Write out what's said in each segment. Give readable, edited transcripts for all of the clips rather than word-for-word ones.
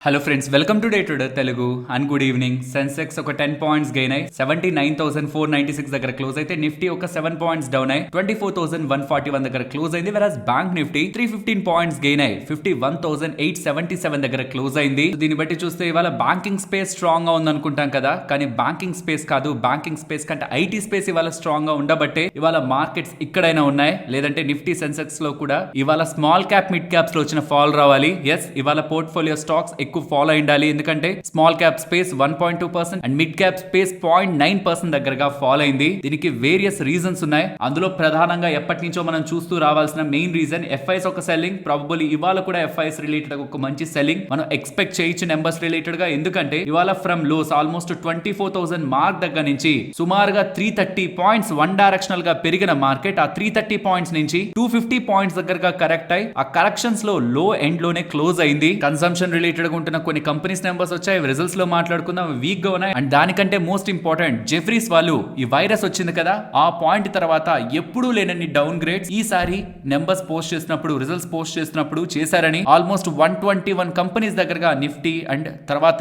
Hello friends, welcome to day today Telugu and good evening. Sensex ఒక 10 points gain అయ్యి 79,496 దగ్గర close అయితే నిఫ్టీ ఒక 7 పాయింట్స్ డౌన్ అయ్యి 24,141 దగ్గర క్లోజ్ అయింది. వెరాస్ బ్యాంక్ నిఫ్టీ 315 పాయింట్స్ గెయిన్ అయ్యి 51,877 దగ్గర క్లోజ్ అయింది. దీన్ని బట్టి చూస్తే ఇవాళ బ్యాంకింగ్ స్పేస్ స్ట్రాంగ్ గా ఉంది అనుకుంటాం కదా, కానీ బ్యాంకింగ్ స్పేస్ కాదు, బ్యాంకింగ్ స్పేస్ కంటే ఐటీ స్పేస్ ఇవాళ స్ట్రాంగ్ గా ఉండబట్టే ఇవాళ మార్కెట్స్ ఇక్కడైనా ఉన్నాయి. లేదంటే నిఫ్టీ సెన్సెక్స్ లో కూడా ఇవాళ స్మాల్ క్యాప్ మిడ్ క్యాప్స్ లో వచ్చిన ఫాల్ రావాలి. ఎస్, ఇవాళ పోర్ట్ఫోలియో స్టాక్స్ ఎక్కువ ఫాలో అయి ఉండాలి, ఎందుకంటే small cap space 1.2% and mid cap space 0.9% దగ్గరగా ఫాలో అయింది. దీనికి వేరియస్ రీజన్స్ ఉన్నాయి. అందులో ప్రధానంగా ఎప్పటి నుంచో మనం చూస్తూ రావాల్సిన మెయిన్ రీజన్ ఎఫ్ఐఎస్ ఒక సెల్లింగ్. ప్రాబబుల్లీ ఇవాళ కూడా ఎఫ్ఐఎస్ రిలేటెడ్ ఒక మంచి సెల్లింగ్ మనం ఎక్స్పెక్ట్ చేయొచ్చు నెంబర్స్ రిలేటెడ్ గా, ఎందుకంటే ఇవాళ ఫ్రమ్ లోస్ ఆల్మోస్ట్ 24,000 మార్క్ దగ్గర నుంచి సుమారుగా 330 పాయింట్స్ వన్ డైరెక్షనల్ గా పెరిగిన మార్కెట్ ఆ 330 పాయింట్స్ నుంచి 250 పాయింట్స్ దగ్గరగా కరెక్ట్ అయి ఆ కరెక్షన్స్ లో ఎండ్ లోనే క్లోజ్ అయింది. కన్సంప్షన్ రిలేటెడ్ గా ఉంటున్న కొన్ని కంపెనీస్ నెంబర్స్ వచ్చాయి, రిజల్ట్స్ లో మాట్లాడుకుందాం, వీక్ గా ఉన్నాయి. అండ్ దానికంటే మోస్ట్ ఇంపార్టెంట్ జెఫ్రీస్ వాళ్ళు ఈ వైరస్ వచ్చింది కదా, ఆ పాయింట్ తర్వాత ఎప్పుడూ లేనన్ని డౌన్ గ్రేడ్స్ ఈసారి నెంబర్స్ పోస్ట్ చేసినప్పుడు, రిజల్ట్స్ పోస్ట్ చేసినప్పుడు చేశారని ఆల్మోస్ట్ 121 కంపెనీస్ దగ్గరగా నిఫ్టీ అండ్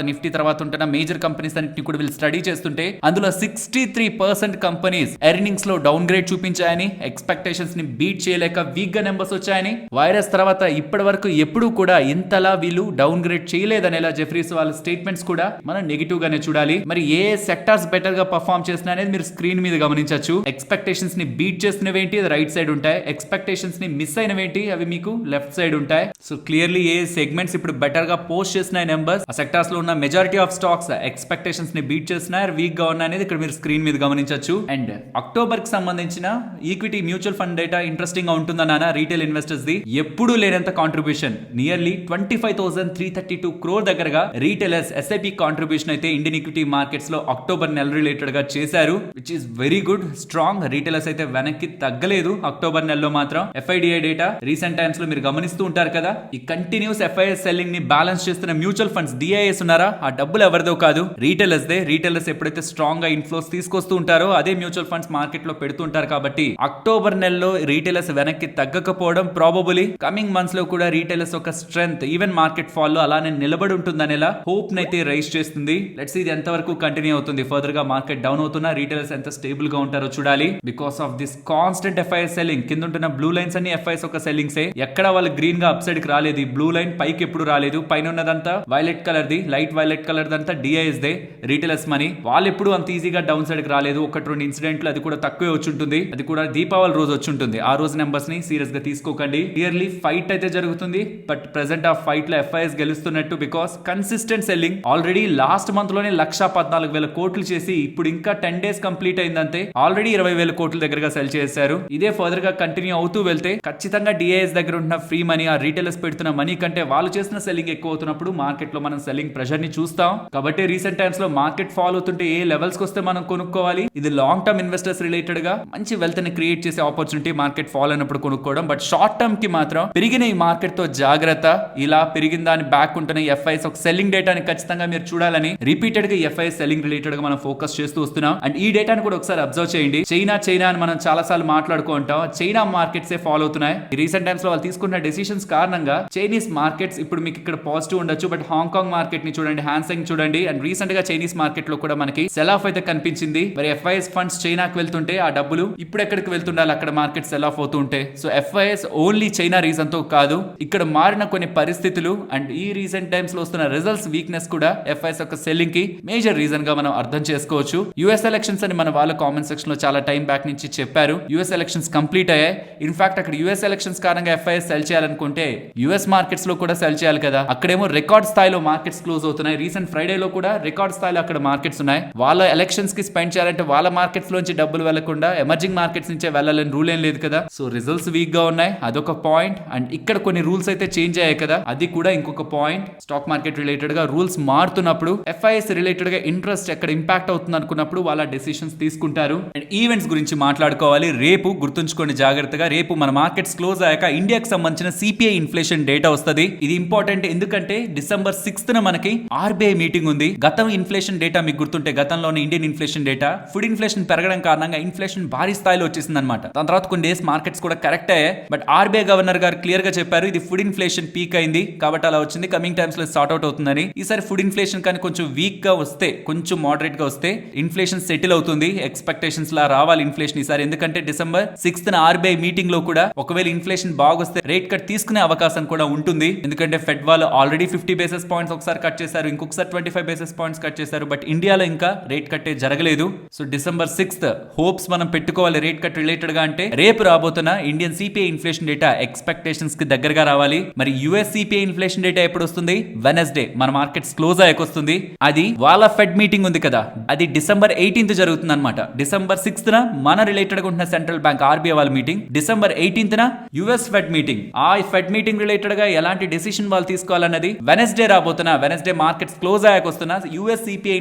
నిఫ్టీ తర్వాత ఉంటున్న మేజర్ కంపెనీస్ అన్నింటినీ కూడా వీళ్ళు స్టడీ చేస్తుంటే అందులో 63% కంపెనీస్ ఎర్నింగ్స్ లో డౌన్ గ్రేడ్ చూపించాయని, ఎక్స్పెక్టేషన్స్ ని బీట్ చేయలేక వీక్ గా నెంబర్స్ వచ్చాయని, వైరస్ తర్వాత ఇప్పటి వరకు ఎప్పుడూ కూడా ఇంతలా వీళ్ళు డౌన్ గ్రేడ్ చేయలేదనేలా జెఫ్రీస్ వాళ్ళ స్టేట్మెంట్స్ కూడా మనం నెగిటివ్ గానే చూడాలి. మరి ఏ సెక్టార్స్ బెటర్ గా పర్ఫార్మ్ చేస్తున్నా అనేది మీరు స్క్రీన్ మీద గమనించవచ్చు. ఎక్స్పెక్టేషన్స్ ని బీట్ చేసినవి ఏంటి, అది రైట్ సైడ్ ఉంటాయి. ఎక్స్పెక్టేషన్స్ ని మిస్ అయినవి ఏంటి, అవి మీకు లెఫ్ట్ సైడ్ ఉంటాయి. సో క్లియర్లీ ఏ సెగ్మెంట్స్ ఇప్పుడు బెటర్ గా పోస్ట్ చేసిన నెంబర్స్, ఆ సెక్టార్స్ లో ఉన్న మెజారిటీ ఆఫ్ స్టాక్స్ ఎక్స్పెక్టేషన్స్ ని బీట్ చేస్తున్నాయి, వీక్ గా ఉన్నాయి అనేది ఇక్కడ మీరు స్క్రీన్ మీద గమనించవచ్చు. అండ్ అక్టోబర్ కి సంబంధించిన equity mutual fund data interesting గా ఉంటుందన్న రీటైల్ ఇన్వెస్టర్స్ ది ఎప్పుడూ లేనంత కాంట్రిబ్యూషన్ నియర్లీ 25,332 crore దగ్గరగా రీటైలర్స్ ఎస్ఐపి కాంట్రిబ్యూషన్ అయితే ఇండియన్ ఈక్విటీ మార్కెట్స్ లో అక్టోబర్ నెల రిలేటెడ్ గా చేశారు, which is very good. Strong retailers అయితే వెనక్కి తగ్గలేదు అక్టోబర్ నెలలో మాత్రం. ఎఫ్ఐడిఐ డేటా రీసెంట్ టైమ్స్ లో మీరు గమనిస్తూ ఉంటారు కదా, ఈ కంటిన్యూస్ ఎఫ్ఐఎస్ సెల్లింగ్ ని బ్యాలెన్స్ చేస్తున్న మ్యూచువల్ ఫండ్స్ డిఐఎస్ ఉన్నారా, ఆ డబ్బులు ఎవరిదో కాదు, రీటైలర్స్ దే. రీటైలర్స్ ఎప్పుడైతే స్ట్రాంగ్ గా ఇన్ఫ్లోస్ తీసుకొస్తూ ఉంటారో అదే మ్యూచువల్ ఫండ్స్ మార్కెట్ లో పెడుతూ ఉంటారు. కాబట్టి అక్టోబర్ నెలలో రీటైలర్స్ వెనక్కి తగ్గకపోవడం ప్రాబబుల్లీ కమింగ్ మంత్స్ లో కూడా రీటైలర్స్ ఒక స్ట్రెంగ్త్ ఈవెన్ మార్కెట్ ఫాల్ లో అలానే నిలబడి ఉంటుందనేలా హోప్ నైతే రైజ్ చేస్తుంది. లెట్స్ ఇది ఎంత వరకు కంటిన్యూ అవుతుంది, ఫర్దర్ గా మార్కెట్ డౌన్ అవుతున్నా రీటైలర్స్ ఎంత స్టేబుల్ గా ఉంటారో చూడాలి. Because of this constant FIs selling, కింద ఉంటున్న బ్లూ లైన్స్ అన్ని ఎఫ్ఐఎస్ ఒక సెల్లింగ్స్. ఎక్కడ వాళ్ళు గ్రీన్ గా అప్ సైడ్ కి రాలేదు, బ్లూ లైన్ పైకి ఎప్పుడు రాలేదు, పైన ఉన్నదంతా వైలెట్ కలర్ ది, లైట్ వైలెట్ కలర్ దంతా డిఐఎస్ దే, రీటైలర్స్ మనీ. వాళ్ళు ఎప్పుడు అంత ఈజీగా డౌన్ సైడ్ కి రాలేదు, ఒకటి రెండు ఇన్సిడెంట్లు, అది కూడా తక్కువే వచ్చి ఉంటుంది, అది కూడా దీపావళి రోజు వచ్చి ఉంటుంది. ఆ రోజు నెంబర్స్ ని సీరియస్ గా తీసుకోకండి. క్లియర్లీ ఫైట్ అయితే జరుగుతుంది, బట్ ప్రెసెంట్ ఆ ఫైట్ లో ఎఫ్ఐఎస్ గెలుస్తున్నట్టు. Because consistent selling already last month లోనే 1,14,000 కోట్లు చేసి ఇప్పుడు ఇంకా 10 days కంప్లీట్ అయిందంతే, ఆల్రెడీ 20,000 కోట్ల దగ్గరగా సెల్ చేశారు. ఇదే ఫర్దర్ గా కంటిన్యూ అవుతూ వెళ్తే ఖచ్చితంగా డిఐఎస్ దగ్గర ఉన్న ఫ్రీ మనీ, ఆ రీటైలర్స్ పెడుతున్న మనీ కంటే వాళ్ళు చేసిన సెల్లింగ్ ఎక్కువ అవుతున్నప్పుడు మార్కెట్ లో మనం సెల్లింగ్ ప్రెషర్ ని చూస్తాం. కాబట్టి రీసెంట్ టైమ్స్ లో మార్కెట్ ఫాల్ అవుతుంటే ఏ లెవెల్స్ కి వస్తే మనం కొనుక్కోవాలి, ఇది లాంగ్ టర్మ్ ఇన్వెస్టర్స్ రిలేటెడ్ గా మంచి వెల్త్ ని క్రియేట్ చేసే ఆపర్చునిటీ మార్కెట్ ఫాల్ అయినప్పుడు కొనుక్కోవడం. బట్ షార్ట్ టర్మ్ కి మాత్రం పెరిగిన ఈ మార్కెట్ తో జాగ్రత్త. ఇలా పెరిగిన దాని బ్యాక్ ఉంటున్న ఎఫ్ఐఎస్ ఒక సెల్లింగ్ డేటాని ఖచ్చితంగా మీరు చూడాలని రీపీటెడ్ గా ఎఫ్ఐఎస్ సెల్లింగ్ రిలేటెడ్ గా మనం ఫోకస్ చేస్తూ వస్తున్నాం. అండ్ ఈ డేటాను కూడా ఒకసారి అబ్జర్వ్ చేయండి. చైనా అని మనం చాలా సార్లు మాట్లాడుకుంటాం, చైనా మార్కెట్స్ ఫాలో అవుతున్నాయి. రీసెంట్ టైమ్స్ లో వాళ్ళు తీసుకున్న డెసిషన్స్ కారణంగా చైనీస్ మార్కెట్స్ ఇప్పుడు మీకు ఇక్కడ పాజిటివ్ ఉండొచ్చు, బట్ హాంకాంగ్ మార్కెట్ ని చూడండి, హ్యాన్సెంగ్ చూడండి, అండ్ రీసెంట్ గా చైనీస్ మార్కెట్ లో కూడా మనకి సెల్ ఆఫ్ అయితే కనిపించింది. మరి ఎఫ్ఐఎస్ ఫండ్స్ చైనాకి వెళ్తుంటే ఆ డబ్బులు ఇప్పుడు ఎక్కడికి వెళ్తుండాలి, అక్కడ మార్కెట్ సెల్ ఆఫ్ అవుతుంటే. So FIs only China reason తో కాదు, ఇక్కడ మారిన కొన్ని పరిస్థితులు అండ్ ఈ రీసెంట్ టైమ్స్ లో వస్తున్న రిజల్ట్స్ వీక్నెస్ కూడా ఎఫ్ఐఎస్ యొక్క సెల్లింగ్ కి మేజర్ రీజన్ గా మనం అర్థం చేసుకోవచ్చు. యుఎస్ ఎలక్షన్స్ అని మన వాళ్ళ కామెంట్ సెక్షన్ లో చాలా టైం బ్యాక్ నుంచి చెప్పారు. యుఎస్ ఎలక్షన్స్ కంప్లీట్ అయ్యాయి. ఇన్ఫాక్ట్ అక్కడ యుఎస్ ఎలక్షన్స్ కారణంగా ఎఫ్ఐఎస్ సెల్ చేయాలనుకుంటే యుఎస్ మార్కెట్స్ లో కూడా సెల్ చేయాలి కదా, అక్కడేమో రికార్డ్ స్థాయిలో మార్కెట్స్ క్లోజ్ అవుతున్నాయి. రీసెంట్ ఫ్రైడే లో కూడా రికార్డ్ స్థాయిలో అక్కడ మార్కెట్స్ ఉన్నాయి. వాళ్ళ ఎలక్షన్స్ కి స్పెండ్ చేయాలంటే వాళ్ళ మార్కెట్స్ లోంచి డబ్బులు వెళ్లకుండా ఎమర్జింగ్ మార్కెట్స్ నుంచే వెళ్ళాలని రూల్ ఏం లేదు కదా. సో రిజల్ట్స్ వీక్ గా ఉన్నాయి, అదొక పాయింట్. అండ్ ఇక్కడ కొన్ని రూల్స్ అయితే చేంజ్ అయ్యాయి కదా, అది కూడా ఇంకొక పాయింట్. స్టాక్ మార్కెట్ రిలేటెడ్ గా రూల్స్ మారుతున్నప్పుడు ఎఫ్ఐఎస్ రిలేటెడ్ గా ఇంట్రెస్ట్ ఎక్కడ ఇంపాక్ట్ అవుతుంది అనుకున్నప్పుడు వాళ్ళ డెసిషన్స్ తీసుకుంటారు. అండ్ ఈవెంట్స్ గురించి మాట్లాడుకోవాలి. రేపు గుర్తుంచుకోండి జాగ్రత్తగా, రేపు మన మార్కెట్స్ క్లోజ్ అయ్యాక ఇండియాకి సంబంధించిన సిపిఐ ఇన్ఫ్లేషన్ డేటా వస్తుంది. ఇది ఇంపార్టెంట్, ఎందుకంటే December 6th మనకి ఆర్బీఐ మీటింగ్ ఉంది. గతం ఇన్ఫ్లేషన్ డేటా మీకు గుర్తుంటే గతంలోనే Indian inflation data food inflation పెరగడం కారణంగా ఇన్ఫ్లేషన్ భారీ స్థాయిలో వచ్చేసింది అనమాట. దాని తర్వాత కొన్ని డేస్ మార్కెట్స్ కూడా కరెక్ట్ అయ్యాయి. బట్ ఆర్బీఐ గవర్నర్ గారు క్లియర్ గా చెప్పారు ఇది ఫుడ్ ఇన్ఫ్లేషన్ పీక్ అయింది కాబట్టి అలా వచ్చింది, కమింగ్ టైమ్స్ టైమ్స్ లో సార్ట్ అవుట్ అవుతుందని. ఈసారి ఫుడ్ ఇన్ఫ్లేషన్ కానీ కొంచెం వీక్ గా వస్తే, కొంచెం మోడరేట్ గా వస్తే ఇన్ఫ్లేషన్ సెటిల్ అవుతుంది. ఎక్స్పెక్టేషన్స్ లా రావాలి ఇన్ఫ్లేషన్ ఈసారి. ఎందుకంటే December 6th ఆర్బీఐ మీటింగ్ లో కూడా ఒకవేళ ఇన్ఫ్లేషన్ బాగొస్తే రేట్ కట్ తీసుకునే అవకాశం కూడా ఉంటుంది. ఎందుకంటే ఫెడ్ వాళ్ళు ఆల్రెడీ 50 బేసిస్ పాయింట్స్ ఒకసారి కట్ చేశారు, ఇంకొకసారి 25 బేసిస్ పాయింట్స్ కట్ చేశారు. బట్ ఇండియాలో ఇంకా రేట్ కట్టే జరగలేదు. సో December 6th హోప్స్ మనం పెట్టుకోవాలి రేట్ కట్ రిలేటెడ్ గా. అంటే రేపు రాబోతున్న Indian CPI inflation data expectations కి దగ్గరగా రావాలి. మరి యుఎస్ సిపిఐ ఇన్ఫ్లేషన్ డేటా ఎప్పుడు వస్తుంది? వెనస్డే మన మార్కెట్స్ క్లోజ్ అయ్యకొస్తుంది. అది వాళ్ళ ఫెడ్ మీటింగ్ ఉంది కదా, అది December 18th జరుగుతుంది అనమాట. December 6th మన రిలేటెడ్ గా ఉంటున్న సెంట్రల్ బ్యాంక్ ఆర్బీఐ వాళ్ళ meeting, December 18th US Fed meeting. ఆ ఫెడ్ మీటింగ్ రిలేటెడ్ గా ఎలాంటి డెసిషన్ వాళ్ళు తీసుకోవాలన్నది వెనస్డే మార్కెట్స్ క్లోజ్ అయ్యకొస్తున్న యుఎస్ సిపిఐ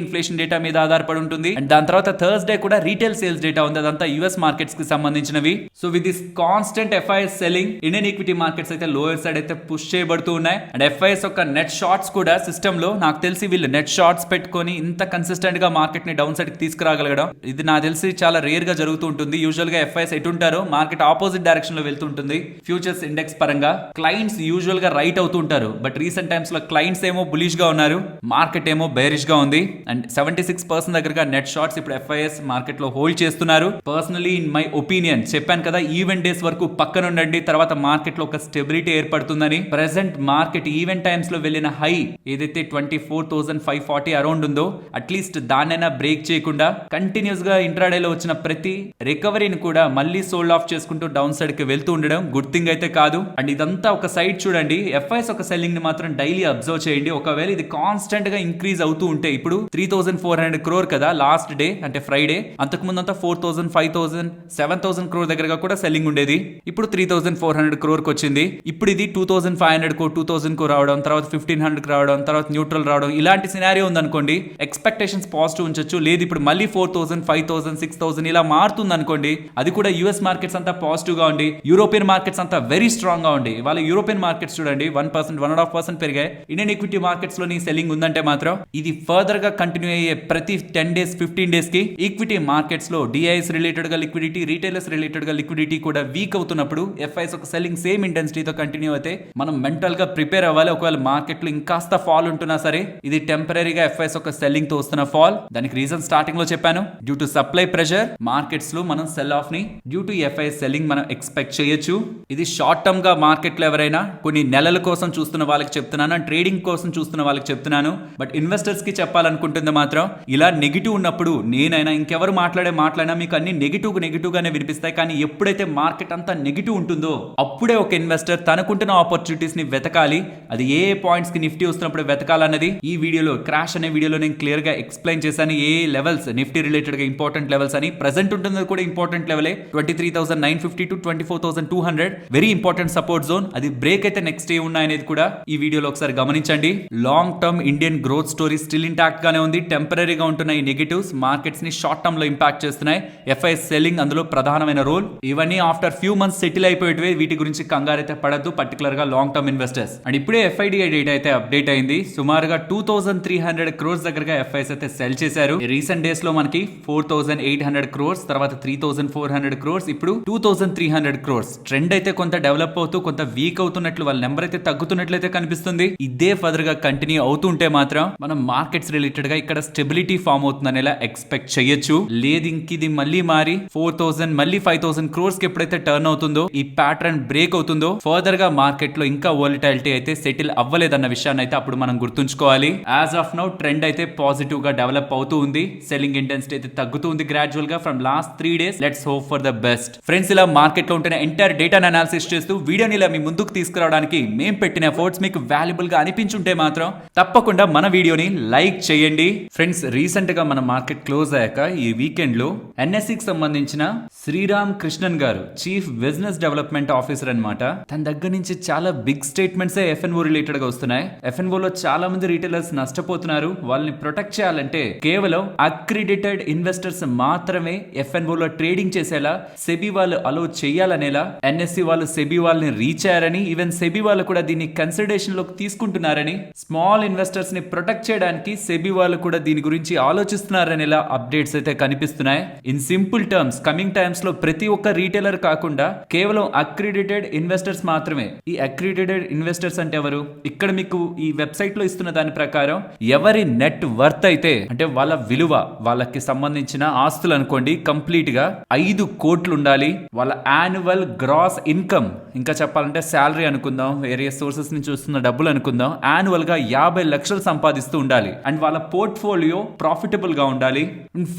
ఇన్ఫ్లేషన్ డేటా మీద ఆధారపడి ఉంటుంది. అండ్ దాని తర్వాత థర్స్డే కూడా రీటైల్ సేల్స్ డేటా ఉంది, అదంతా యుఎస్ మార్కెట్స్ కి సంబంధించినవి. So with this constant FIs selling, Indian equity markets అయితే లోయర్ సైడ్ అయితే పుష్ చేయబడుతూ ఉన్నాయి. అండ్ ఎఫ్ఐఎస్ యొక్క నెట్ షార్ట్స్ కూడా సిస్టమ్ లో నాకు తెలిసి వీళ్ళు నెట్ షార్ట్స్ పెట్టుకొని ఇంత కన్సిస్టెంట్ గా మార్కెట్ ని డౌన్ సైడ్ కి తీసుకురాగలగడం, ఇది నాకు తెలిసి చాలా రేర్ గా జరుగుతూ ఉంటుంది. యూజువల్ గా ఎఫ్ఐఎస్ ఎటుంటారో మార్కెట్ ఆపోజిట్ డైరెక్షన్ లో వెళ్తుంటుంది. ఫ్యూచర్స్ ఇండెక్స్ పరంగా క్లయింట్స్ యూజువల్ గా రైట్ అవుతూ ఉంటారు, బట్ రీసెంట్ టైమ్స్ లో క్లయింట్స్ ఏమో బులిష్ గా ఉన్నారు, మార్కెట్ ఏమో బేరిష్ గా ఉంది. అండ్ 76% దగ్గరగా నెట్ షార్ట్స్ ఇప్పుడు ఎఫ్ఐఎస్ మార్కెట్ లో హోల్డ్ చేస్తున్నారు. పర్సనలీ ఇన్ మై ఒపీనియన్ చెప్పాను కదా, ఈవెంట్ డేస్ వరకు పక్కన ఉండండి, తర్వాత మార్కెట్ లో ఒక స్టెబిలిటీ ఏర్పడుతుందని. ప్రెసెంట్ మార్కెట్ ఈవెంట్ టైమ్స్ లో వెళ్ళిన హై ఏదైతే 24,540 అరౌండ్ ఉందో, అట్లీస్ట్ దాన్నైనా బ్రేక్ చేయకుండా కంటిన్యూస్ గా ఇంట్రాడే లో వచ్చిన ప్రతి రికవరీని కూడా మళ్ళీ సోల్డ్ ఆఫ్ చేసుకుంటూ డౌన్ సైడ్ కి వెళ్తూ ఉండడం గుడ్ థింగ్ అయితే కాదు. అండ్ ఇదంతా ఒక సైడ్ చూడండి, ఎఫ్ఐఎస్ ఒక సెల్లింగ్ ని మాత్రం డైలీ అబ్జర్వ్ చేయండి. ఒకవేళ ఇది కాన్స్టెంట్ గా ఇంక్రీజ్ అవుతూ ఉంటే, ఇప్పుడు 3,400 crore కదా లాస్ట్ డే అంటే ఫ్రైడే, అంతకు ముందు అంతా 4,000, 5,000, 7,000 crore దగ్గరగా కూడా సెల్లింగ్ ఉండేది. ఇప్పుడు 3,400 crore కి వచ్చింది. ఇప్పుడు ఇది 2,500 crore, 2,000 crore రావడం, తర్వాత 1,500 రావడం, తర్వాత న్యూట్రల్ రావడం, ఇలాంటి సినారియో ఉందనుకోండి, ఎక్స్పెక్టేషన్స్ పాజిటివ్ ఉంచొచ్చు. లేదు ఇప్పుడు మళ్ళీ 4,000, 5,000, 6,000 ఇలా మారుతుంది అనుకోండి, అది కూడా యుఎస్ మార్కెట్స్ అంతా పాజిటివ్ గా ఉండి, యూరోపియన్ మార్కెట్స్ అంతా వెరీ స్ట్రాంగ్ గా ఉండి, వాళ్ళ యూరోపియన్ మార్కెట్స్ చూడండి 1%, 1.5% పెరిగాయి. ఇండియన్ ఈక్విటీ మార్కెట్స్ లోని సెల్లింగ్ ఉందంటే మాత్రం ఇది ఫర్దర్ గా కంటిన్యూ అయ్యే ప్రతి 10 days, 15 days కి ఈక్విటీ మార్కెట్స్ లో డిఐఎస్ రిలేటెడ్ గా లిక్విడిటీ, రీటైలర్స్ రిలేటెడ్ గా లిక్విడిటీ కూడా వీక్ అవుతున్నప్పుడు ఎఫ్ఐఎస్ ఒక సెల్లింగ్ సేమ్ ఇంటెన్సిటీతో కంటిన్యూ అయితే మనం మెంటల్ గా ప్రిపేర్ అవ్వాలి. ఒకవేళ మార్కెట్ లో ఇంకాస్త ఫాల్ ఉంటున్నా సరే, ఇది టెంపరీగా ఎఫ్ఐఎస్ ఒక సెల్లింగ్ తో వస్తున్న ఫాల్. దానికి రీజన్ స్టార్టింగ్ లో చెప్పాను, due to supply pressure markets లో మనం సెల్ ఆఫ్ ని డ్యూ టు ఎఫ్ఐఎస్ సెల్లింగ్ మనం ఎక్స్పెక్ట్ చేయొచ్చు. ఇది షార్ట్ టర్మ్ గా మార్కెట్ లో ఎవరైనా కొన్ని నెలల కోసం చూస్తున్న వాళ్ళకి చెప్తున్నాను, ట్రేడింగ్ కోసం చూస్తున్న వాళ్ళకి చెప్తున్నాను. బట్ ఇన్వెస్టర్స్ కి చెప్పాలనుకుంటుంది మాత్రం, ఇలా నెగిటివ్ ఉన్నప్పుడు నేనైనా ఇంకెవరు మాట్లాడినా మీకు అన్ని నెగిటివ్ గానే వినిపిస్తాయి. కానీ ఎప్పుడైతే మార్కెట్ అంతా నెగిటివ్ ఉంటుందో, అప్పుడే ఒక ఇన్వెస్టర్ తనకుంటున్న ఆపర్చునిటీస్ ని వెతకాలి. అది ఏ పాయింట్స్ కి నిఫ్టీ వస్తున్నప్పుడు వెతకాలన్నది ఈ వీడియోలో, క్రాష్ అనే వీడియోలో నేను క్లియర్ గా ఎక్స్ప్లెయిన్ చేశాను. ఏ లెవెల్స్ నిఫ్టీ రిలేటెడ్ గా ఇంపార్టెంట్ లెవెల్స్ అని. ప్రెసెంట్ ఉంటుంది కూడా ఇంపార్టెంట్ లెవెలే, 23,950 to 24,200 very important support zone. అది బ్రేక్ అయితే నెక్స్ట్ ఏ ఉన్నాయనేది కూడా ఈ వీడియోలో ఒకసారి గమనించండి. Long term Indian growth story still intact గానే ఉంది. టెంపరీగా ఉంటున్న ఈ నెగటివ్స్ మార్కెట్స్ ని షార్ట్ టర్మ్ లో ఇంపాక్ట్ చేస్తున్నాయి. ఎఫ్ఐఎస్ సెల్లింగ్ అందులో ప్రధానమైన రోల్. ఇవన్నీ ఆఫ్టర్ ఫ్యూ మంత్స్ సెటిల్ అయిపోయేటివే, వీటి గురించి కంగారైతే పడద్దు, పర్టికులర్ గా లాంగ్ టర్మ్ ఇన్వెస్టర్స్. అండ్ ఇప్పుడే ఎఫ్ఐడిఐ డేటా అయితే అప్డేట్ అయింది. సుమారుగా 2,300 crores దగ్గరగా ఎఫ్ఐఎస్ అయితే సెల్ చేశారు. రీసెంట్ డేస్ లో మనకి 4,800 crores, తర్వాత 3,400 crores, ఇప్పుడు 2,300 crores. ట్రెండ్ అయితే కొంత డెవలప్ అవుతూ కొంత వీక్ అవుతున్నట్లు, వాళ్ళ నెంబర్ అయితే తగ్గుతున్నట్లయితే కనిపిస్తుంది. ఇదే ఫర్దర్ గా కంటిన్యూ అవుతుంటే మాత్రం మనం మార్కెట్స్ రిలేటెడ్ గా ఇక్కడ స్టెబిలిటీ ఫామ్ అవుతుందనేలా ఎక్స్పెక్ట్ చేయొచ్చు. లేదు ఇంకిది మళ్ళీ మారి 4,000 మళ్ళీ 5,000 crores కి ఎప్పుడైతే టర్న్ అవుతుందో, ఈ ప్యాటర్న్ బ్రేక్ అవుతుందో, ఫర్దర్ గా మార్కెట్ లో ఇంకా వోలటాలిటీ అయితే సెటిల్ అవ్వలేదన్న విషయాన్ని అయితే అప్పుడు మనం గుర్తుంచుకోవాలి. యాజ్ ఆఫ్ నౌ ట్రెండ్ అయితే పాజిటివ్ గా డెవలప్ అవుతూ ఉంది. సెల్లింగ్ ఇంటెన్సిటీ అయితే తగ్గుతుంది గ్రాడ్యువల్ గా from last 3 days. Let's hope for the best. Friends, ఇలా మార్కెట్ లో ఉంటున్న ఎంటైర్ డేటాను అనాలిసిస్ చేస్తూ వీడియోని ఇలా మీ ముందుకు తీసుకురావడానికి మేము పెట్టిన ఎఫర్ట్స్ మీకు వాల్యుబుల్ గా అనిపించుంటే మాత్రం తప్పకుండా మన వీడియోని లైక్ చేయండి. ఫ్రెండ్స్, రీసెంట్ గా మన మార్కెట్ క్లోజ్ అయ్యాక ఈ వీకెండ్ లో ఎన్ఎస్సికి సంబంధించిన శ్రీరామ్ కృష్ణన్ గారు, చీఫ్ బిజినెస్ డెవలప్మెంట్ ఆఫీసర్ అన్నమాట, తన దగ్గర నుంచి చాలా బిగ్ స్టేట్మెంట్స్ ఎఫ్ఎన్ఓ రిలేటెడ్ గా వస్తున్నాయి. ఎఫ్ఎన్ఓ లో చాలా మంది రీటైలర్స్ నష్టపోతున్నారు. వాళ్ళని ప్రొటెక్ట్ చేయాలంటే కేవలం అక్రిడిటెడ్ ఇన్వెస్టర్స్ మాత్రమే ఎఫ్ఎన్ఓ లో ట్రేడింగ్ చేసేలా సెబీ వాళ్ళు అలో చేయాలనేలా ఎన్ఎస్సి వాళ్ళు సెబీ వాళ్ళని రీచ్ అయ్యారని, ఈవెన్ సెబీ వాళ్ళు కూడా దీన్ని కన్సిడరేషన్ లోకి తీసుకుంటున్నారని, స్మాల్ ఇన్వెస్టర్స్ ని ప్రొటెక్ట్ చేయడానికి సెబీ వాళ్ళు కూడా దీని గురించి ఆలోచిస్తున్నారనేలా అప్డేట్స్ అయితే కనిపిస్తున్నాయి. In simple terms, coming times లో ప్రతి ఒక్క రీటైలర్ కాకుండా కేవలం అక్రిడిటెడ్ ఇన్వెస్టర్స్ మాత్రమే. ఈ అక్రిడిటెడ్ ఇన్వెస్టర్స్ అంటే ఎవరు? ఇక్కడ నీకు ఈ వెబ్సైట్ లో ఇస్తున్న దాని ప్రకారం ఎవరి నెట్ వర్త్ అయితే అంటే వాళ్ళ విలువ, వాళ్ళకి సంబంధించిన ఆస్తులు అనుకోండి కంప్లీట్ గా 5 కోట్లు ఉండాలి. వాళ్ళ యాన్యువల్ గ్రాస్ ఇన్కమ్, ఇంకా చెప్పాలంటే శాలరీ అనుకుందాం, వేరియస్ సోర్సెస్ నుంచి వస్తున్న డబ్బులు అనుకుందాం, యాన్యువల్ గా 50 లక్షలు సంపాదిస్తూ ఉండాలి. అండ్ వాళ్ళ పోర్ట్ఫోలియో ప్రాఫిటబుల్ గా ఉండాలి,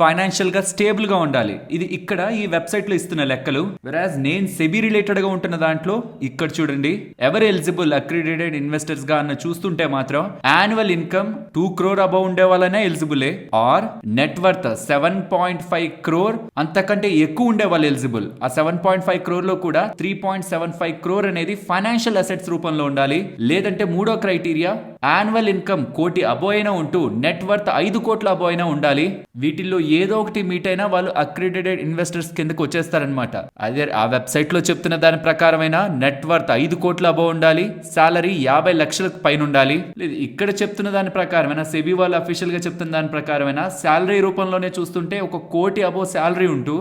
ఫైనాన్షియల్ గా స్టేబుల్ గా ఉండాలి. ఇది ఇక్కడ ఈ వెబ్సైట్ లో ఇస్తున్న లెక్కలు. వెరాజ్ నేను సెబీ రిలేటెడ్ గా ఉంటున్న దాంట్లో ఇక్కడ చూడండి, ఎవరు ఎలిజిబుల్ అక్రిడిటెడ్ ఇన్వెస్టర్స్ గా అన్న చూస్తుంటే మాత్రం యాన్యువల్ ఇన్కమ్ 2 crore అబౌవ్ ఉండే వాళ్ళనే eligible, or net worth 7.5 crore అంతకంటే ఎక్కువ ఉండే వాళ్ళు ఎలిజిబుల్. ఆ 7.5 crore లో కూడా 3.75 crore అనేది ఫైనాన్షియల్ అసెట్స్ రూపంలో ఉండాలి. లేదంటే మూడో క్రైటీరియా యాన్యువల్ ఇన్కమ్ 1 కోటి అబో అయినా ఉంటూ నెట్ వర్త్ 5 కోట్ల అబో అయినా ఉండాలి. వీటిల్లో ఏదో ఒకటి మీట్ అయినా వాళ్ళు అక్రిడిటెడ్ ఇన్వెస్టర్స్ కిందకు వచ్చేస్తారనమాట. అదే ఆ వెబ్సైట్ లో చెప్తున్న దాని ప్రకారమైన నెట్ వర్త్ 5 కోట్ల అబో ఉండాలి, సాలరీ 50 లక్షలకు పైన ఉండాలి. లేదు ఇక్కడ చెప్తున్న దాని ప్రకారమైన సెబీ వాళ్ళు అఫీషియల్ గా చెప్తున్న దాని ప్రకారమైన శాలరీ రూపంలోనే చూస్తుంటే 1 కోటి అబో శాలరీ ఉంటూ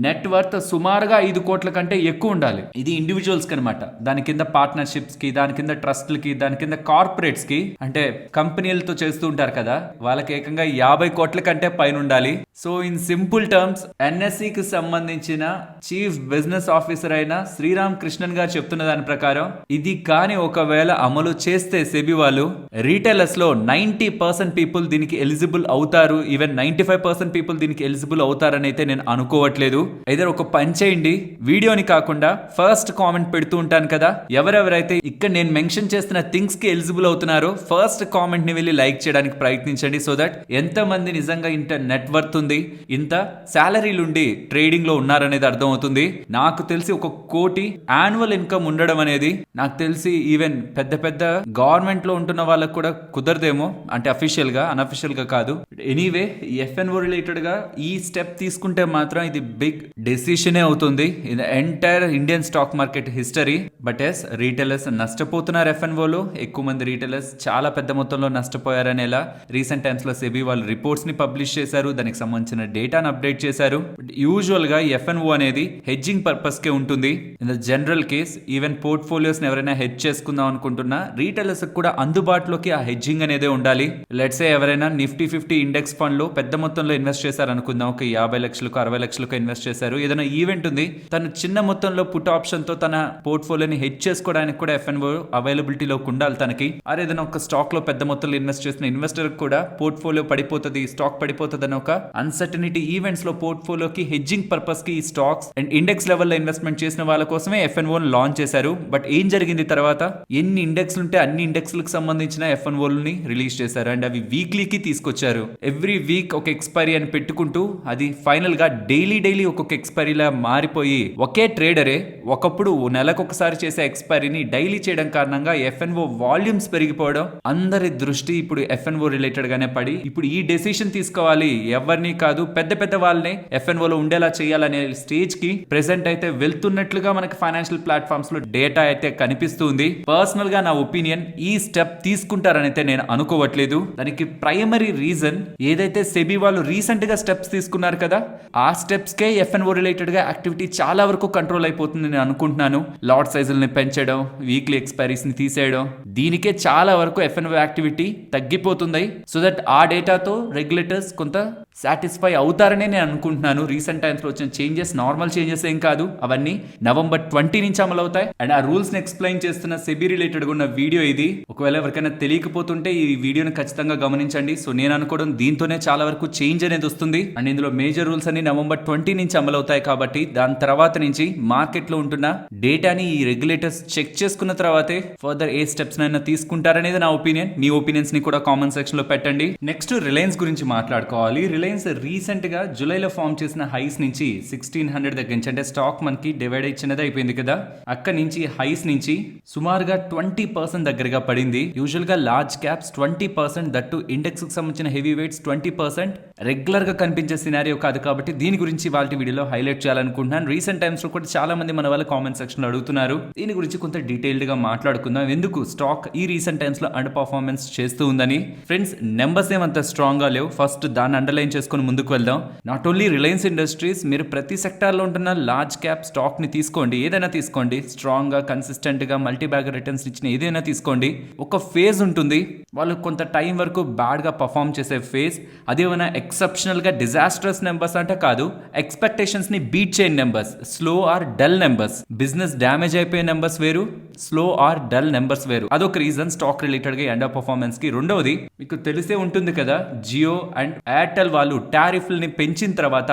నెట్ వర్త్ సుమారుగా 5 కోట్ల కంటే ఎక్కువ ఉండాలి. ఇది ఇండివిజువల్స్ కి అనమాట. దాని కింద పార్ట్నర్షిప్స్ కి, దాని కింద ట్రస్ట్లకి, దాని కింద కార్పొరేట్స్ కి, అంటే కంపెనీలతో చేస్తూ ఉంటారు కదా, వాళ్ళకి ఏకంగా 50 కోట్ల కంటే పైన ఉండాలి. So in simple terms NSC కి సంబంధించిన చీఫ్ బిజినెస్ ఆఫీసర్ అయిన శ్రీరామ్ కృష్ణన్ గారు చెప్తున్న దాని ప్రకారం ఇది కానీ ఒకవేళ అమలు చేస్తే సెబీ వాళ్ళు రీటైలర్స్ లో 90% పీపుల్ దీనికి ఎలిజిబుల్ అవుతారు, ఈవెన్ 95% పీపుల్ దీనికి ఎలిజిబుల్ అవుతారని అయితే నేను అనుకోవట్లేదు. అయితే ఒక పని చేయండి, వీడియోని కాకుండా ఫస్ట్ కామెంట్ పెడుతూ ఉంటాను కదా, ఎవరెవరైతే ఇక్కడ నేను మెన్షన్ చేస్తున్న థింగ్స్ కి ఎలిజిబుల్ అవుతున్నారో ఫస్ట్ కామెంట్ ని వెళ్ళి లైక్ చేయడానికి ప్రయత్నించండి. సో దట్ ఎంత మంది నిజంగా ఇంత నెట్ వర్త్ ఉంది, ఇంత శాలరీలు ఉండి ట్రేడింగ్ లో ఉన్నారనేది అర్థం అవుతుంది. నాకు తెలిసి 1 కోటి యాన్యువల్ ఇన్కమ్ ఉండడం అనేది నాకు తెలిసి ఈవెన్ పెద్ద పెద్ద గవర్నమెంట్ లో ఉంటున్న వాళ్ళకు కూడా కుదరదేమో, అంటే అఫీషియల్ గా అనఫిషియల్ గా కాదు. ఎనీవే ఎఫ్ఎన్ఓ రిలేటెడ్ గా ఈ స్టెప్ తీసుకుంటే మాత్రం ఇది బిగ్ డెసిషనే అవుతుంది in entire Indian stock market history. But as retailers నష్టపోతున్నారు. ఎఫ్ఎన్ఓలో ఎక్కువ మంది రీటైలర్స్ చాలా పెద్ద మొత్తంలో నష్టపోయారనేలా రీసెంట్ టైమ్స్ లో సెబీ వాళ్ళు రిపోర్ట్స్ ని పబ్లిష్ చేశారు, దానికి సంబంధించిన డేటాను అప్డేట్ చేశారు. యూజువల్ గా ఎఫ్ఎన్ఓ అనేది హెడ్జింగ్ పర్పస్ కే ఉంటుంది. In the general case even portfolios ఎవరైనా హెడ్జ్ చేసుకుందాం అనుకుంటున్నా రీటైలర్స్ కూడా అందుబాటులోకి ఆ హెడ్జింగ్ అనేది ఉండాలి. లెట్స్ సే ఎవరైనా నిఫ్టీ 50 ఇండెక్స్ ఫండ్ లో పెద్ద మొత్తంలో ఇన్వెస్ట్ చేశారు అనుకుందాం, ఒక 50 లక్షలకు 60 లక్షలకు ఇన్వెస్ట్ చేశారు. ఏదైనా ఈవెంట్ ఉంది, తను చిన్న మొత్తంలో పుట్ ఆప్షన్ తో తన పోర్ట్ఫోలియోని హెడ్జ్ చేసుకోవడానికి కూడా ఎఫ్ఎన్ఓ అవైలబిలిటీలోకి ఉండాలి తనకి. అరే ఏదైనా ఒక స్టాక్ లో పెద్ద మొత్తంలో ఇన్వెస్ట్ చేసిన ఇన్వెస్టర్ కూడా పోర్ట్ఫోలియో పడిపోతుంది, స్టాక్ పడిపోతుంది అని ఒక అన్సర్టనిటీ ఈవెంట్స్ లో పోర్ట్ఫోలియోకి హెడ్జింగ్ పర్పస్ కి ఈ స్టాక్స్ అండ్ ఇండెక్స్ లెవెల్లో ఇన్వెస్ట్మెంట్ చేసిన వాళ్ళ కోసమే ఎఫ్ఎన్ఓ లాంచ్ చేశారు. బట్ ఏం జరిగింది తర్వాత, ఎన్ని ఇండెక్స్ ఉంటే అన్ని ఇండెక్స్ లకు సంబంధించిన ఎఫ్ఎన్ఓల్ని రిలీజ్ చేశారు అండ్ అవి వీక్లీకి తీసుకొచ్చారు. ఎవ్రీ వీక్ ఒక ఎక్స్పైరీ అని పెట్టుకుంటూ అది ఫైనల్ గా డైలీ ఒక్కొక్క ఎక్స్పైరీలా మారిపోయి ఒకే ట్రేడరే ఒకప్పుడు నెలకొకసారి చేసే ఎక్స్పైరీని డైలీ చేయడం కారణంగా ఎఫ్ఎన్ఓ వాల్యూమ్స్ పెరిగిపోవడం, అందరి దృష్టి ఇప్పుడు ఎఫ్ఎన్ఓ రిలేటెడ్ గానే పడి ఇప్పుడు ఈ డెసిషన్ తీసుకోవాలి, ఎవరిని కాదు పెద్ద పెద్ద వాళ్ళని ఎఫ్ఎన్ఓలో ఉండేలా చేయాలనే స్టేజ్ కి ప్రెసెంట్ అయితే వెళ్తున్నట్లుగా మనకి ఫైనాన్షియల్ ప్లాట్ఫామ్స్ లో డేటా అయితే కనిపిస్తుంది. పర్సనల్ గా నా ఒపీనియన్ ఈ స్టెప్ తీసుకుంటారని అయితే నేను అనుకోవట్లేదు. దానికి ప్రైమరీ రీజన్ ఏదైతే సెబీ వాళ్ళు రీసెంట్ గా స్టెప్స్ తీసుకున్నారు కదా, ఆ స్టెప్స్ కే ఎఫ్ఎన్ఓ రిలేటెడ్ గా యాక్టివిటీ చాలా వరకు కంట్రోల్ అయిపోతుంది నేను అనుకుంటున్నాను. లాట్ సైజుల్ని పెంచడం, వీక్లీ ఎక్స్పైరీస్ ని తీసేయడం, దీనికే చాలా వరకు ఎఫ్ఎన్ఓ యాక్టివిటీ తగ్గిపోతుంది. సో దట్ ఆ డేటాతో రెగ్యులేటర్స్ కొంత సాటిస్ఫై అవుతారని నేను అనుకుంటున్నాను. రీసెంట్ టైమ్స్ లో వచ్చిన చేంజెస్ నార్మల్ చేంజెస్ ఏం కాదు, అవన్నీ November 20 నుంచి అమలు అవుతాయి. అండ్ ఆ రూల్స్ ని ఎక్స్ప్లెయిన్ చేస్తున్న సెబీ రిలేటెడ్ ఉన్న వీడియో ఇది. ఒకవేళ ఎవరికైనా తెలియకపోతుంటే ఈ వీడియోని ఖచ్చితంగా గమనించండి. సో నేను అనుకోవడం దీంతోనే చాలా వరకు చేంజ్ అనేది వస్తుంది. అండ్ ఇందులో మేజర్ రూల్స్ అన్ని November 20 నుంచి అమలు అవుతాయి కాబట్టి దాని తర్వాత నుంచి మార్కెట్ లో ఉంటున్న డేటాని ఈ రెగ్యులేటర్స్ చెక్ చేసుకున్న తర్వాతే ఫర్దర్ ఏ స్టెప్స్ అయినా తీసుకుంటారనేది నా ఒపీనియన్. మీ ఒపీనియన్స్ ని కూడా కామెంట్ సెక్షన్ లో పెట్టండి. నెక్స్ట్ రిలయన్స్ గురించి మాట్లాడుకోవాలి. రిలయన్స్ రీసెంట్ గా జూలైలో ఫామ్ చేసిన హైస్ నుంచి 1600 దగ్గర నుంచి, అంటే స్టాక్ మనకి డివైడ్ ఇచ్చినది అయిపోయింది కదా, అక్కడి నుంచి హైస్ నుంచి సుమారుగా 20% దగ్గరగా పడింది. యూజువల్ గా లార్జ్ క్యాప్స్ 20%, దట్టు ఇండెక్స్ కు సంబంధించిన హెవీ వెయిట్స్ 20% రెగ్యులర్ గా కనిపించే సినారియో కాదు. కాబట్టి దీని గురించి వాళ్ళ వీడియోలో హైలైట్ చేయాలనుకుంటున్నాను. రీసెంట్ టైమ్స్ లో కూడా చాలా మంది మన వాళ్ళ కామెంట్ సెక్షన్ లో అడుగుతున్నారు. దీని గురించి కొంత డీటెయిల్డ్ గా మాట్లాడుకుందాం. ఎందుకు స్టాక్ ఈ రీసెంట్ టైమ్స్ లో అండర్ పర్ఫార్మెన్స్ చేస్తూ ఉందని. ఫ్రెండ్స్, నెంబర్స్ ఏమంత స్ట్రాంగ్ గా లేవు. ఫస్ట్ దాన్ని అండర్లైన్ ఎక్స్ప్లెయిన్ చేసుకుని ముందుకు వెళ్దాం. నాట్ ఓన్లీ రిలయన్స్ ఇండస్ట్రీస్, మీరు ప్రతి సెక్టార్లో ఉంటున్న లార్జ్ క్యాప్ స్టాక్ని తీసుకోండి, ఏదైనా తీసుకోండి, స్ట్రాంగ్గా కన్సిస్టెంట్గా మల్టీ బ్యాగ్ రిటర్న్స్ ఇచ్చిన ఏదైనా తీసుకోండి. ఒక ఫేజ్ ఉంటుంది, వాళ్ళు కొంత టైం వరకు బ్యాడ్గా పర్ఫామ్ చేసే ఫేజ్. అదేమైనా ఎక్సెప్షనల్గా డిజాస్ట్రస్ నెంబర్స్ అంటే కాదు, ఎక్స్పెక్టేషన్స్ని బీట్ చేయని numbers, slow or dull numbers. Business damage అయిపోయే నెంబర్స్ వేరు, స్లో ఆర్ డల్ నెంబర్స్ వేరు. అదొక రీజన్ స్టాక్ రిలేటెడ్గా ఎండ్ పర్ఫార్మెన్స్ కి. రెండవది మీకు తెలిసే ఉంటుంది కదా, జియో అండ్ ఎయిర్టెల్ వాళ్ళు టారిఫ్లని పెంచిన తర్వాత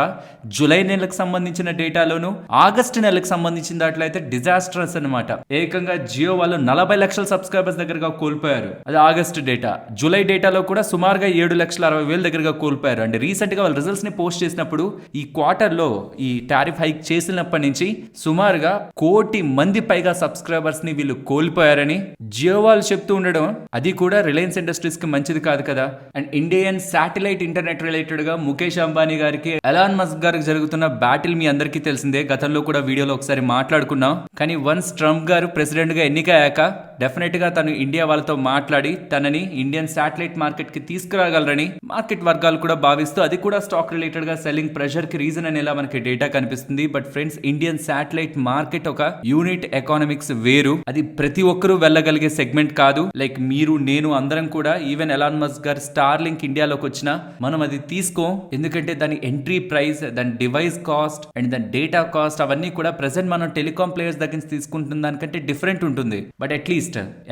జూలై నెలకు సంబంధించిన డేటాలోను ఆగస్టు నెలకు సంబంధించిన దాంట్లో అయితే డిజాస్టర్స్ అనమాట. ఏకంగా జియో వాళ్ళు 40 లక్షల సబ్స్క్రైబర్స్ దగ్గరగా కోల్పోయారు. అది ఆగస్టు డేటా. జూలై డేటాలో కూడా సుమారుగా 7,60,000 దగ్గరగా కోల్పోయారు. అండ్ రీసెంట్ గా వాళ్ళు రిజల్ట్స్ ని పోస్ట్ చేసినప్పుడు ఈ క్వార్టర్ లో ఈ టారిఫ్ హైక్ చేసినప్పటి నుంచి సుమారుగా 1 కోటి మంది పైగా సబ్స్క్రైబర్స్ ని వీళ్ళు కోల్పోయారని జియో వాళ్ళు చెప్తూ ఉండడం, అది కూడా రిలయన్స్ ఇండస్ట్రీస్ కి మంచిది కాదు కదా. And Indian satellite internet related గా ముఖేష్ అంబానీ గారికి ఎలాన్ మస్క్ గారికి జరుగుతున్న బ్యాటిల్ మీ అందరికీ తెలిసిందే. గతంలో కూడా వీడియోలో ఒకసారి మాట్లాడుకున్నాం. కానీ వన్స్ ట్రంప్ గారు ప్రెసిడెంట్ గా ఎన్నికయ్యాక డెఫినెట్ గా తను ఇండియా వాళ్ళతో మాట్లాడి తనని ఇండియన్ శాటిలైట్ మార్కెట్ కి తీసుకురాగలరని మార్కెట్ వర్గాలు కూడా భావిస్తూ, అది కూడా స్టాక్ రిలేటెడ్ గా సెల్లింగ్ ప్రెషర్ కి రీజన్ అనేలా మనకి డేటా కనిపిస్తుంది. But friends, Indian satellite market ఒక యూనిట్ ఎకానమిక్స్ వేరు. అది ప్రతి ఒక్కరూ వెళ్ళగలిగే సెగ్మెంట్ కాదు. లైక్ మీరు, నేను, అందరం కూడా, ఈవెన్ ఎలాన్ మస్క్ గారు స్టార్ లింక్ ఇండియాలోకి వచ్చినా మనం అది తీసుకోం. ఎందుకంటే దాని ఎంట్రీ ప్రైస్, దాని డివైస్ కాస్ట్ అండ్ దాని డేటా కాస్ట్ అవన్నీ కూడా ప్రెసెంట్ మనం టెలికాం ప్లేయర్స్ దగ్గర నుంచి తీసుకుంటున్న దానికంటే డిఫరెంట్ ఉంటుంది. బట్ అట్లీస్ట్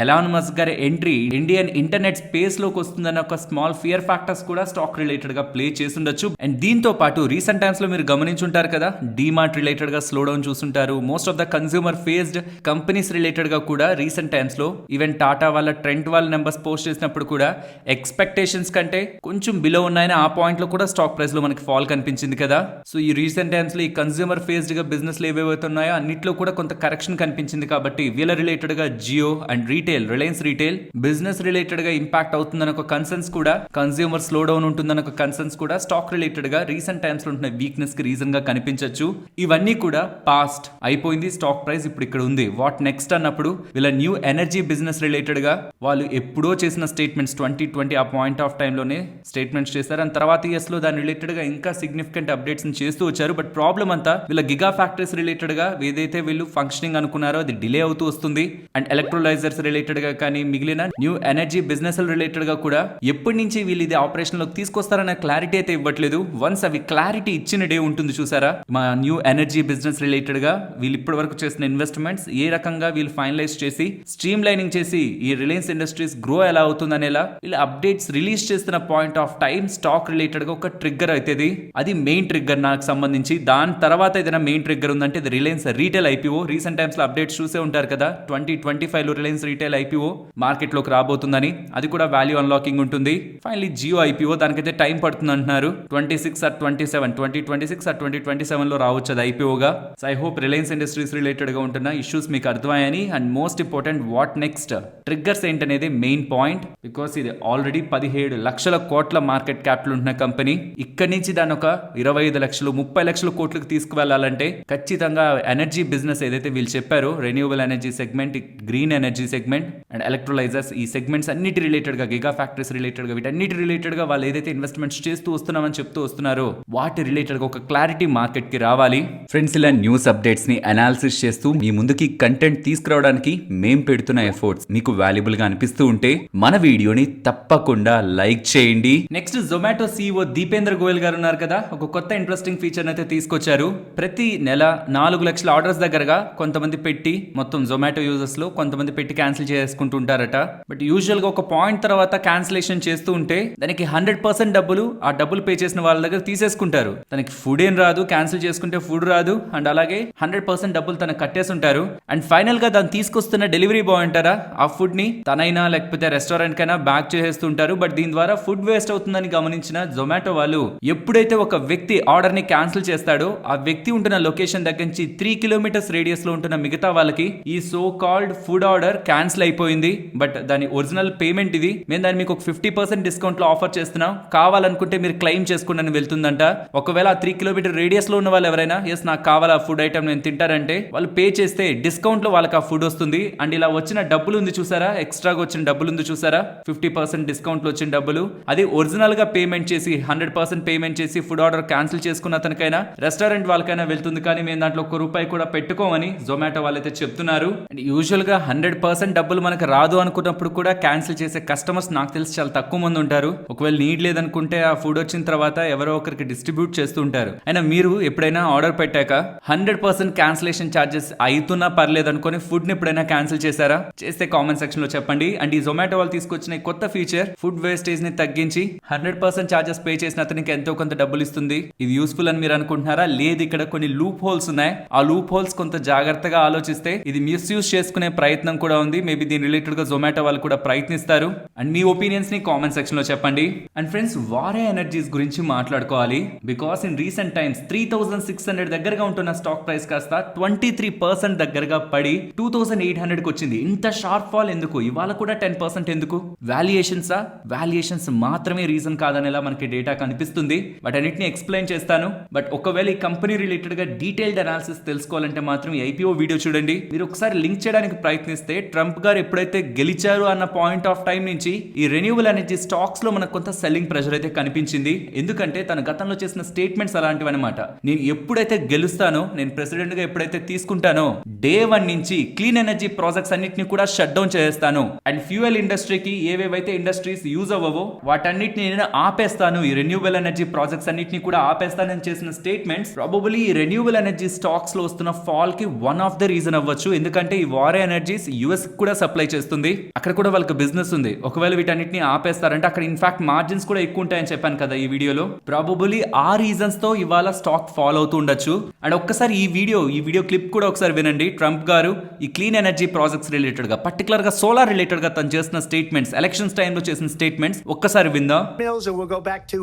ఎలాన్ మస్క్ గారి ఎంట్రీ ఇండియన్ ఇంటర్నెట్ స్పేస్ లోకి వస్తుందన్న ఒక స్మాల్ ఫియర్ ఫ్యాక్టర్స్ కూడా స్టాక్ రిలేటెడ్ గా ప్లే చేస్తుండొచ్చు. అండ్ దీంతో పాటు రీసెంట్ టైమ్స్ లో మీరు గమనించుంటారు కదా, డీమార్ట్ రిలేటెడ్ గా స్లో డౌన్ చూస్తుంటారు. Most of the consumer faced companies related గా కూడా రీసెంట్ టైమ్స్ లో ఈవెన్ టాటా వాళ్ళ ట్రెంట్ వాళ్ళ నెంబర్స్ పోస్ట్ చేసినప్పుడు కూడా ఎక్స్పెక్టేషన్స్ కంటే కొంచెం బిలో ఉన్నాయని ఆ పాయింట్ లో కూడా స్టాక్ ప్రైస్ లో మనకి ఫాల్ కనిపించింది కదా. సో ఈ రీసెంట్ టైమ్స్ లో ఈ కన్స్యూమర్ ఫేస్డ్ గా బిజినెస్ లో ఏవైతే ఉన్నాయో అన్నిట్లో కూడా కొంత కరెక్షన్ కనిపించింది. కాబట్టి వీళ్ళ రిలేటెడ్ గా Jio and retail, Reliance retail business related గా ఇంపాక్ట్ అవుతుందన్న ఒక కన్సర్న్స్ కూడా, కన్స్యూమర్ స్లో డౌన్ ఉంటుందన్న ఒక కన్సర్న్స్ కూడా స్టాక్ రిలేటెడ్ గా రీసెంట్ టైమ్స్ లో ఉంటున్న వీక్నెస్ కి రీజన్ గా కనిపించవచ్చు. ఇవన్నీ కూడా పాస్ట్ అయిపోయింది. స్టాక్ ప్రైస్ ఇప్పుడు ఇక్కడ ఉంది. వాట్ నెక్స్ట్ అన్నప్పుడు వీళ్ళ న్యూ ఎనర్జీ బిజినెస్ రిలేటెడ్ గా వాళ్ళు ఎప్పుడో చేసిన స్టేట్మెంట్స్ 2020 ఆ పాయింట్ ఆఫ్ టైమ్ లోనే స్టేట్మెంట్స్ చేశారు. అండ్ తర్వాత ఇయర్స్ లో దాని రిలేటెడ్ గా ఇంకా సిగ్నిఫికెంట్ అప్డేట్స్ చేస్తూ వచ్చారు. బట్ ప్రాబ్లం అంతా వీళ్ళ గిగా ఫ్యాక్టరీస్ రిలేటెడ్ గా ఏదైతే వీళ్ళు ఫంక్షనింగ్ అనుకున్నారో అది డిలే అవుతూ వస్తుంది. అండ్ ఎలక్ట్రోలైజర్స్ రిలేటెడ్ గా కానీ మిగిలిన న్యూ ఎనర్జీ బిజినెస్ రిలేటెడ్ గా కూడా ఎప్పటి నుంచి వీళ్ళు ఇది ఆపరేషన్ లోకి తీసుకొస్తారన్న క్లారిటీ అయితే ఇవ్వట్లేదు. వన్స్ అవి క్లారిటీ ఇచ్చిన డే ఉంటుంది చూసారా, మా న్యూ ఎనర్జీ బిజినెస్ రిలేటెడ్ గా వీళ్ళు ఇప్పటి వరకు చేసిన ఇన్వెస్ట్మెంట్స్ ఏ రకంగా వీళ్ళు ఫైనలైజ్ చేసి స్ట్రీమ్ లైనింగ్ చేసి ఈ రిలయన్స్ ఇండస్ట్రీస్ గ్రో ఎలా అవుతుంది అనేలా వీళ్ళు అప్డేట్స్ రిలీజ్ చేస్తున్న point of time stock related గా ఒక ట్రిగ్గర్ అవుతుంది. అది మెయిన్ ట్రిగ్గర్ నాకు సంబంధించి. దాని తర్వాత ఏదైనా మెయిన్ ట్రిగ్గర్ ఉందంటే ఇది Reliance retail IPO. Recent times లో అప్డేట్స్ చూసే ఉంటారు కదా, 2025 లో రిలయన్స్ రీటైల్ ఐపీఓ మార్కెట్ లోకి రాబోతుందని. అది కూడా వాల్యూ అన్లాకింగ్ ఉంటుంది. ఫైనలీ జియో ఐపీఓ, దానికైతే టైం పడుతుంది అంటున్నారు. 2026 or 2027 లో రావచ్చు అది ఐపీఓగా. So I hope Reliance Industries related గా ఉంటున్న ఇష్యూస్ మీకు అర్థమయ్యాయని. And most important, what next, triggers ఏంటనేది మెయిన్ పాయింట్. బికాస్ ఇది ఆల్రెడీ 17 లక్షల కోట్ల మార్కెట్ క్యాపిటల్ ఉంటున్న కంపెనీ. ఇక్కడి నుంచి దాని ఒక 25 లక్షలు 30 లక్షల కోట్లకు తీసుకువెళ్లాలంటే ఖచ్చితంగా ఎనర్జీ బిజినెస్ ఏదైతే వీళ్ళు చెప్పారో, renewable energy segment, green energy segment and electrolysers, ఈ సెగ్మెంట్స్ అన్నిటి రిలేటెడ్ గా, గిగా ఫ్యాక్టరీస్ రిలేటెడ్ గా, వీటన్నిటి రిలేటెడ్ గా వాళ్ళు ఏదైతే ఇన్వెస్ట్మెంట్స్ చేస్తూ వస్తున్నామని చెప్తూ వస్తున్నారో వాటి రిలేటెడ్ గా ఒక క్లారిటీ మార్కెట్ కి రావాలి. ఫ్రెండ్స్, ఇలా న్యూస్ అప్డేట్స్ ని అనాలిసిస్ చేస్తూ మీ ముందుకి కంటెంట్ తీసుకురావడానికి మేం పెడుతున్న ఎఫర్ట్స్ మీకు వాల్యుబుల్ గా అనిపిస్తూ ఉంటే మన వీడియోని తప్పకుండా లైక్ చేయండి. నెక్స్ట్, జొమాటో CEO దీపేంద్ర గోయల్ గారు ఉన్నారు కదా, ఒక కొత్త ఇంట్రెస్టింగ్ ఫీచర్ అయితే తీసుకొచ్చారు. ప్రతి నెల 4 లక్షల ఆర్డర్స్ దగ్గరగా కొంతమంది పెట్టి, మొత్తం జొమాటో యూజర్స్ లో కొంతమంది పెట్టి క్యాన్సిల్ చేసుకుంటూ ఉంటారట. బట్ యూజువల్ గా ఒక పాయింట్ తర్వాత క్యాన్సిలేషన్ చేస్తూ ఉంటే దానికి 100% డబ్బులు ఆ డబ్బులు పే చేసిన వాళ్ళ దగ్గర తీసేసుకుంటారు. తనకి ఫుడ్ ఏం రాదు, క్యాన్సిల్ చేసుకుంటే ఫుడ్ రాదు. అండ్ అలాగే 100% డబ్బులు తనకు కట్టేసుంటారు. అండ్ ఫైనల్ గా దాన్ని తీసుకొస్తున్న డెలివరీ బాయ్ అంటారా, ఆ ఫుడ్ ని తనైనా లేకపోతే రెస్టారెంట్ కైనా బ్యాక్ చేసేస్తుంటారు. బట్ దీని ద్వారా ఫుడ్ వేస్ట్ అవుతుందని గమనించిన జొమాటో వాళ్ళు ఎప్పుడైతే ఒక వ్యక్తి ఆర్డర్ ని క్యాన్సిల్ చేస్తాడో ఆ వ్యక్తి ఉంటున్న లొకేషన్ దగ్గర నుంచి 3 కిలోమీటర్స్ రేడియస్ లో ఉంటున్న మిగతా వాళ్ళకి ఈ so called food order cancel అయిపోయింది, బట్ దాని ఒరిజినల్ పేమెంట్ ఇది, మేము దాన్ని మీకు ఒక 50% డిస్కౌంట్ లో ఆఫర్ చేస్తున్నాం, కావాలనుకుంటే మీరు క్లెయిమ్ చేసుకుని వెళ్తుందంట. ఒకవేళ ఆ 3 కిలోమీటర్ రేడియస్ లో ఉన్న వాళ్ళు ఎవరైనా ఎస్ నాకు కావాలి ఆ ఫుడ్ ఐటమ్ నేను తింటారంటే వాళ్ళు పే చేస్తే డిస్కౌంట్ లో వాళ్ళకి ఆ ఫుడ్ వస్తుంది. అండ్ ఇలా వచ్చిన డబ్బులు ఉంది చూసారా, ఎక్స్ట్రాగా వచ్చిన డబ్బులు ఉంది చూసారా, 50% డిస్కౌంట్ లో వచ్చిన డబ్బులు, అది ఒరిజినల్ గా పేమెంట్ చేసి 100% పేమెంట్ చేసి ఫుడ్ ఆర్డర్ క్యాన్సిల్ చేసుకున్న అతనికైనా రెస్టారెంట్ వాళ్ళకైనా వెళ్తుంది, కానీ మేము దాంట్లో ₹1 కూడా పెట్టుకోమని జొమాటో వాళ్ళైతే చెప్తున్నారు. అండ్ యూజువల్ గా 100% డబ్బులు మనకు రాదు అనుకున్నప్పుడు కూడా క్యాన్సిల్ చేసే కస్టమర్స్ నాకు తెలిసి చాలా తక్కువ మంది ఉంటారు. ఒకవేళ నీడ్ లేదనుకుంటే ఆ ఫుడ్ వచ్చిన తర్వాత ఎవరో ఒకరికి డిస్ట్రిబ్యూట్ చేస్తూ ఉంటారు. అయినా మీరు ఎప్పుడైనా ఆర్డర్ పెట్టాక 100% క్యాన్సిలేషన్ ఛార్జెస్ అవుతున్నా పర్లేదు అనుకుని ఫుడ్ ని ఎప్పుడైనా క్యాన్సిల్ చేశారా? చేస్తే కామెంట్ సెక్షన్ లో చెప్పండి. అండ్ ఈ జొమాటో వాళ్ళు తీసుకొచ్చిన కొత్త ఫీచర్ ఫుడ్ వేస్టేజ్ ని తగ్గించి 100% ఛార్జెస్ పే చేసిన అతనికి ఎంతో కొంత డబ్బులు ఇస్తుంది. ఇది యూస్ఫుల్ అని మీరు అనుకుంటున్నారా? లేదు, ఇక్కడ కొన్ని లూప్ హోల్స్ ఉన్నాయి. ఆ లూప్ హోల్స్ కొంత జాగ్రత్తగా ఆలోచిస్తే ఇది మిస్యూజ్ చేసుకునే ప్రయత్నం కూడా ఉంది. మేబీ దీని రిలేటెడ్ గా జొమాటో వాళ్ళు కూడా ప్రయత్నిస్తారు. అండ్ మీ ఒపీనియన్స్ ని కామెంట్ సెక్షన్ లో చెప్పండి. అండ్ ఫ్రెండ్స్, వారే ఎనర్జీస్ గురించి మాట్లాడుకోవాలి. బికాస్ ఇన్ రీసెంట్ టైమ్స్ 3600 దగ్గరగా ఉంటున్న స్టాక్ ప్రైస్ కాస్త 23% దగ్గరగా పడి 2800 కి వచ్చింది. ఇంత షార్ప్ ఫాల్ ఎందుకు? ఇవాళ కూడా 10% ఎందుకు? వాల్యుయేషన్స్ మాత్రమే రీజన్ కాదనేలా మనకి డేటా కనిపిస్తుంది. బట్ అన్నిటిని ఎక్స్ప్లెయిన్ చేస్తాను. బట్ ఒకవేళ ఈ కంపెనీ రిలేటెడ్ గా డీటెయిల్డ్ అనాలిసిస్ తెలుసుకోవాలంటే మాత్రం ఈ ఐపీఓ వీడియో చూడండి. మీరు ఒకసారి లింక్ చేయడానికి ప్రయత్నిస్తే ట్రంప్ గారు ఎప్పుడైతే గెలిచారు అన్న పాయింట్ ఆఫ్ టైం నుంచి ఈ రెన్యూవబుల్ ఎనర్జీ స్టాక్స్ లో మనకు కొంత సెల్లింగ్ ప్రెషర్ అయితే కనిపించింది. ఎందుకంటే తన గతంలో చేసిన స్టేట్మెంట్స్ అలాంటివి అనమాట. నేను ఎప్పుడైతే గెలుస్తానో, నేను ప్రెసిడెంట్ గా ఎప్పుడైతే తీసుకుంటానో డే 1 నుంచి క్లీన్ ఎనర్జీ ప్రాజెక్ట్స్ అన్నిటిని కూడా షట్ డౌన్ చేస్తాను. అండ్ ఫ్యూయల్ ఇండస్ట్రీకి ఏవేవైతే ఇండస్ట్రీస్ యూజ్ అవ్వవో వాటన్నిటిని నేను ఆపేస్తాను. ఈ రెన్యూవబుల్ ఎనర్జీ ప్రాజెక్ట్స్ అన్నిటిని కూడా ఆపేస్తానని చేసిన స్టేట్మెంట్స్ ప్రాబబుల్లీ ఈ రెన్యూవబుల్ ఎనర్జీ స్టాక్స్ లో వస్తున్న ఫాల్ కి వన్ ఆఫ్ ద రీజన్ అవ్వచ్చు. ఎందుకంటే ఈ వారే ఎనర్జీస్ యుఎస్ కూడా సప్లై చేస్తుంది. అక్కడ కూడా వాళ్ళకి బిజినెస్ ఉంది. ఒకవేళ వీటన్నిటిని ఆపేస్తారంటే అక్కడ ఇన్ఫాక్ట్ మార్జిన్స్ కూడా ఎక్కువ ఉంటాయని చెప్పాను కదా ఈ వీడియోలో. ప్రాబబుల్లీ ఆ రీజన్స్ తో ఇవాళ స్టాక్ ఫాల్ అవుతూ ఉండొచ్చు. అండ్ ఒక్కసారి ఈ వీడియో క్లిప్ కూడా ఒకసారి వినండి. ట్రంప్ గారు ఈ క్లీన్ ఎనర్జీ ప్రాజెక్ట్స్ రిలేటెడ్ గా, పర్టికులర్ గా సోలార్ రిలేటెడ్ గా తను చేసిన స్టేట్మెంట్స్, ఎలక్షన్స్ టైంలో చేసిన స్టేట్మెంట్స్ ఒక్కసారి విందాం. We'll go back to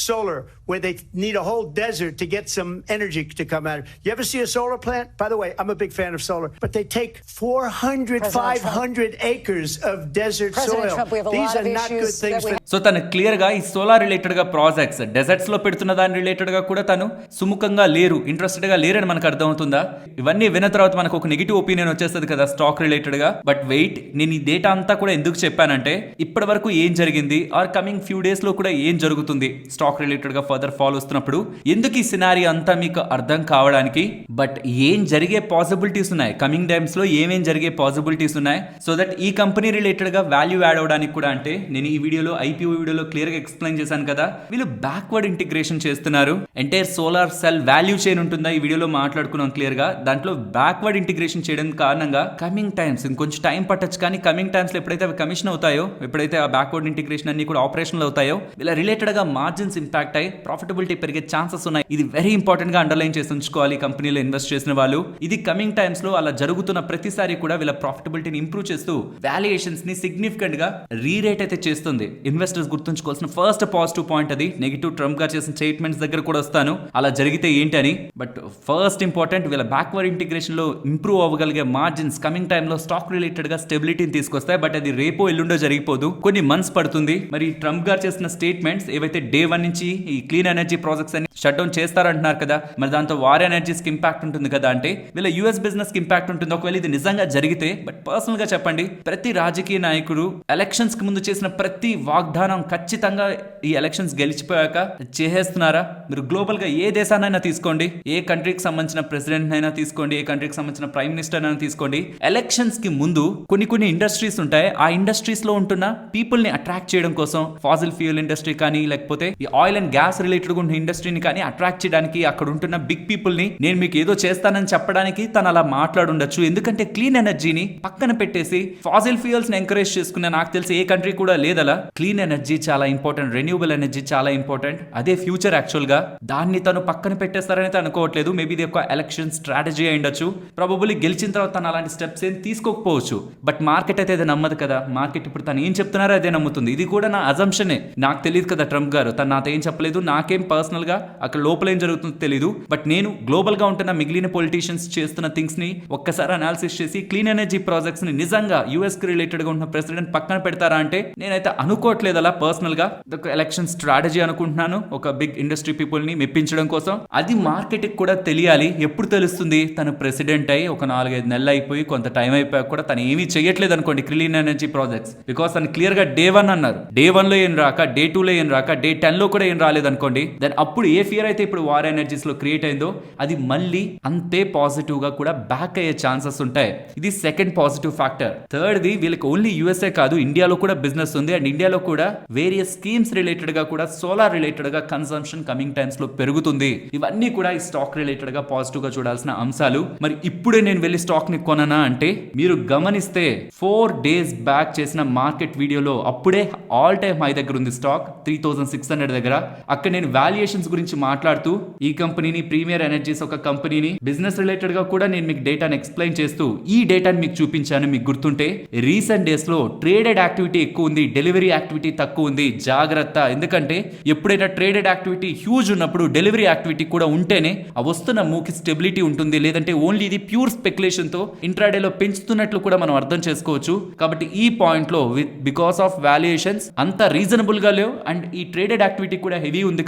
solar, where they need a whole desert to get some energy to come out. You ever see a solar plant? By the way, I'm a big fan of solar, but they take 500 acres of desert soil. These are not good things for. So తను clear గా ఈ solar related గా projects desserts లో పెడుతున్న దాని related గా కూడా తను సుముఖంగా లేరు, ఇంట్రెస్టెడ్ గా లేరని మనకు అర్థమవుతుందా? ఇవన్నీ విన్న తర్వాత మనకు ఒక నెగిటివ్ ఒపీనియన్ వచ్చేస్తుంది కదా స్టాక్ రిలేటెడ్ గా. బట్ వెయిట్, నేను ఈ డేటా అంతా కూడా ఎందుకు చెప్పానంటే ఇప్పటి వరకు ఏం జరిగింది ఆర్ కమింగ్ ఫ్యూ డేస్ లో కూడా ఏం జరుగుతుంది స్టాక్ రిలేటెడ్ గా ఫర్దర్ ఫాల్ వస్తున్నప్పుడు ఎందుకు ఈ సినారీ అంతా మీకు అర్థం కావడానికి. బట్ ఏం జరిగే పాసిబిలిటీస్ ఉన్నాయి, కమింగ్ టైమ్స్ లో ఏమేం జరిగే పాసిబిలిటీస్ ఉన్నాయి, సో దట్ ఈ కంపెనీ రిలేటెడ్ గా వాల్యూ యాడ్ అవడానికి కూడా. అంటే నేను ఈ వీడియోలో ఐపీఓ వీడియోలో క్లియర్ గా ఎక్స్ప్లెయిన్ చేశాను కదా, వీళ్ళు బ్యాక్వర్డ్ ఇంటిగ్రేషన్ చేస్తున్నారు. Entire solar cell value chain ఉంటుందా ఈ వీడియోలో మాట్లాడుకున్నాం క్లియర్ గా. దాంట్లో బ్యాక్వర్డ్ ఇంటిగ్రేషన్ చేయడం కారణంగా కమింగ్ టైమ్స్ ఇంకొంచెం టైం పట్టొచ్చు, కానీ కమింగ్ టైమ్స్ లో ఎప్పుడైతే అవి కమిషన్ అవుతాయో, ఎప్పుడైతే ఆ బ్యాక్వర్డ్ ఇంటిగ్రేషన్ అన్ని కూడా ఆపరేషనల్ అవుతాయో, వీళ్ళ రిలేటెడ్ గా మార్జిన్స్ ఇంపాక్ట్ అయ్యి ప్రాఫిటబిలిటీ పెరిగే ఛాన్సెస్ ఉన్నాయి. ఇది వెరీ ఇంపార్టెంట్ గా అండర్లైన్ చేసి ఉంచుకోవాలి కంపెనీలో ఇన్వెస్ట్ చేసిన వాళ్ళు. ఇది కమింగ్ టైమ్స్ లో అలా జరుగుతున్న ప్రతిసారి కూడా వీళ్ళ ప్రాఫిటబిలిటీని ఇంప్రూవ్ చేస్తూ వాల్యుయేషన్స్ ని సిగ్నిఫికెంట్ గా రీరేట్ అయితే చేస్తుంది. ఇన్వెస్టర్స్ గుర్తుంచుకోవాల్సిన ఫస్ట్ పాజిటివ్ పాయింట్ అది. నెగిటివ్ ట్రంప్ గారు చేసిన స్టేట్మెంట్స్ దగ్గర కూడా వస్తాను, అలా జరిగితే ఏంటి అని. బట్ ఫస్ట్ ఇంపార్టెంట్, వీళ్ళ బ్యాక్వర్డ్ ఇంటిగ్రేషన్ లో ఇంప్రూవ్ అవ్వగలిగే మార్జిన్స్ కమింగ్ టైమ్ లో స్టాక్ రిలేటెడ్ గా స్టెబిలిటీని తీసుకొస్తాయి. బట్ అది రేపో ఎల్లుండో జరిగిపోదు, కొన్ని మంత్స్ పడుతుంది. మరి ట్రంప్ గారు చేసిన స్టేట్మెంట్స్ ఏవైతే డే 1 నుంచి ఈ క్లీన్ ఎనర్జీ ప్రాజెక్ట్స్ అన్ని షట్ డౌన్ చేస్తారంటున్నారు కదా, మరి దాంతో వార్ ఎనర్జీస్ కి ఇంపాక్ట్ ఉంటుంది కదా, అంటే వీళ్ళ యూఎస్ బిజినెస్ కి ఇంపాక్ట్ ఉంటుంది ఒకవేళ ఇది నిజంగా జరిగితే. బట్ పర్సనల్ గా చెప్పండి, ప్రతి రాజకీయ నాయకుడు ఎలక్షన్స్ కి ముందు చేసిన ప్రతి వాగ్దానం ఖచ్చితంగా ఈ ఎలక్షన్స్ గెలిచిపోయాక చేసేస్తున్నారా? మీరు గ్లోబల్ గా ఏ దేశానైనా తీసుకోండి, ఏ కంట్రీకి సంబంధించిన ప్రెసిడెంట్ అయినా తీసుకోండి, ఏ కంట్రీకి సంబంధించిన ప్రైమ్ మినిస్టర్ అయినా తీసుకోండి, ఎలక్షన్స్ కి ముందు కొన్ని ఇండస్ట్రీస్ ఉంటాయి. ఆ ఇండస్ట్రీస్ లో ఉంటున్న పీపుల్ ని అట్రాక్ట్ చేయడం కోసం, ఫాసిల్ ఫ్యూయల్ ఇండస్ట్రీ కానీ లేకపోతే ఈ ఆయిల్ అండ్ గ్యాస్ రిలేటెడ్ ఉన్న ఇండస్ట్రీని కానీ అట్రాక్ట్ చేయడానికి, అక్కడ ఉంటున్న బిగ్ పీపుల్ ని నేను మీకు ఏదో చేస్తానని చెప్పడానికి తను అలా మాట్లాడుండొచ్చు. ఎందుకంటే క్లీన్ ఎనర్జీని పక్కన పెట్టేసి ఫాసిల్ ఫ్యూయల్స్ ని ఎంకరేజ్ చేసుకునే నాకు తెలిసి ఏ కంట్రీ కూడా లేదలా. క్లీన్ ఎనర్జీ చాలా ఇంపార్టెంట్, రెన్యూవబుల్ ఎనర్జీ చాలా ఇంపార్టెంట్, అదే ఫ్యూచర్ యాక్చువల్ గా. దాన్ని తను పక్కన పెట్టేస్తారని అనుకోవట్లేదు. మేబీ ఇది ఒక ఎలక్షన్ స్ట్రాటజీ అయి ఉండొచ్చు. ప్రాబబుల్లీ గెలిచిన తర్వాత తను అలాంటి స్టెప్స్ ఏం తీసుకోకపోవచ్చు. బట్ మార్కెట్ అయితే అదే నమ్మదు కదా. మార్కెట్ ఇప్పుడు తను ఏం చెప్తున్నారో అదే నమ్ముతుంది. ఇది కూడా నా అజంప్షనే, నాకు తెలియదు కదా ట్రంప్ గారు, తను నాతో ఏం చెప్పలేదు, నాకేం పర్సనల్ గా అక్కడ లోపల ఏం జరుగుతుందో తెలియదు. బట్ నేను గ్లోబల్ గా ఉంటున్న మిగిలిన పొలిటీషియన్స్ చేస్తున్న థింగ్స్ ని ఒక్కసారి అనాలిసిస్ చేసి క్లీన్ ఎనర్జీ ప్రాజెక్ట్స్ ని నిజంగా యూఎస్ కి రిలేటెడ్ గా ఉన్న ప్రెసిడెంట్ పక్కన పెడతారా అంటే నేనైతే అనుకోవట్లేదు అలా పర్సనల్ గా. ఎలక్షన్ స్ట్రాటజీ అనుకుంటున్నాను, ఒక బిగ్ ఇండస్ట్రీ పీపుల్ ని మెప్పించడం కోసం. అది మార్కెట్ కి కూడా తెలియాలి. ఎప్పుడు తెలుస్తుంది? తను ప్రెసిడెంట్ అయ్యి ఒక 4-5 నెలలు అయిపోయి కొంత టైం అయిపోయాక కూడా తను ఏమీ చేయట్లేదు అనుకోండి క్లీన్ ఎనర్జీ ప్రాజెక్ట్స్. బికాస్ తను క్లియర్ గా Day 1 అన్నారు. Day 1 లో ఏం రాక, Day 2 లో ఏం రాక, Day 10 లో కూడా ఏం రాలేదు అనుకోండి. దెన్ అప్పుడు ఏ ఫియర్ అయితే ఇప్పుడు వార్ ఎనర్జీస్ లో క్రియేట్ అయిందో అది మళ్ళీ అంతే పాజిటివ్ గా కూడా బ్యాక్ అయ్యే ఛాన్సెస్ ఉంటాయి. ఇది second positive factor. Third the వీళ్ళకి ఓన్లీ యూఎస్ఏ కాదు, ఇండియాలో కూడా బిజినెస్ ఉంది. అండ్ ఇండియాలో కూడా వేరియస్ స్కీమ్స్ రిలేటెడ్ గా కూడా సోలార్ రిలేటెడ్ గా కన్సంప్షన్ కమింగ్ టైమ్స్ లో పెరుగుతుంది. ఇవన్నీ కూడా ఈ స్టాక్ రిలేటెడ్ గా పాజిటివ్ గా చూడాల్సిన అంశాలు. మరి ఇప్పుడే నేను వెళ్ళి స్టాక్ ని కొననా అంటే మీరు గమనిస్తే 4 డేస్ బ్యాక్ చేసిన మార్కెట్ వీడియోలో అప్పుడే ఆల్ టైమ్ హై దగ్గర ఉంది స్టాక్ 3600 దగ్గర. అక్కడ నేను వాల్యుయేషన్స్ గురించి మాట్లాడుతూ ఈ కంపెనీని, ప్రీమియర్ ఎనర్జీస్ ఒక కంపెనీని, బిజినెస్ రిలేటెడ్ గా కూడా నేను మీకు డేటాను ఎక్స్ప్లెయిన్ చేస్తూ ఈ డేటాని మీకు చూపించాను. మీకు గుర్తుంటే రీసెంట్ డేస్ లో ట్రేడెడ్ యాక్టివిటీ ఎక్కువ ఉంది, డెలివరీ యాక్టివిటీ తక్కువ ఉంది. జాగ్రత్త, ఎందుకంటే ఎప్పుడైనా ట్రేడెడ్ యాక్టివిటీ హ్యూజ్ ఉన్నప్పుడు డెలివరీ యాక్టివిటీ కూడా ఉంటేనే ఆ వస్తున్న మూకి స్టెబిలిటీ ఉంటుంది. లేదంటే ఓన్లీ ఇది ప్యూర్ స్పెక్యులేషన్ తో ఇంట్రాడేలో పెంచుతున్నట్లు కూడా మనం అర్థం చేసుకోవచ్చు. కాబట్టి ఈ పాయింట్ లో బికాస్ ఆఫ్ వాల్యుయేషన్స్ అంత రీజనబుల్ గా లేవు అండ్ ఈ ట్రేడెడ్ యాక్టివిటీ కూడా హెవీ ఉంది.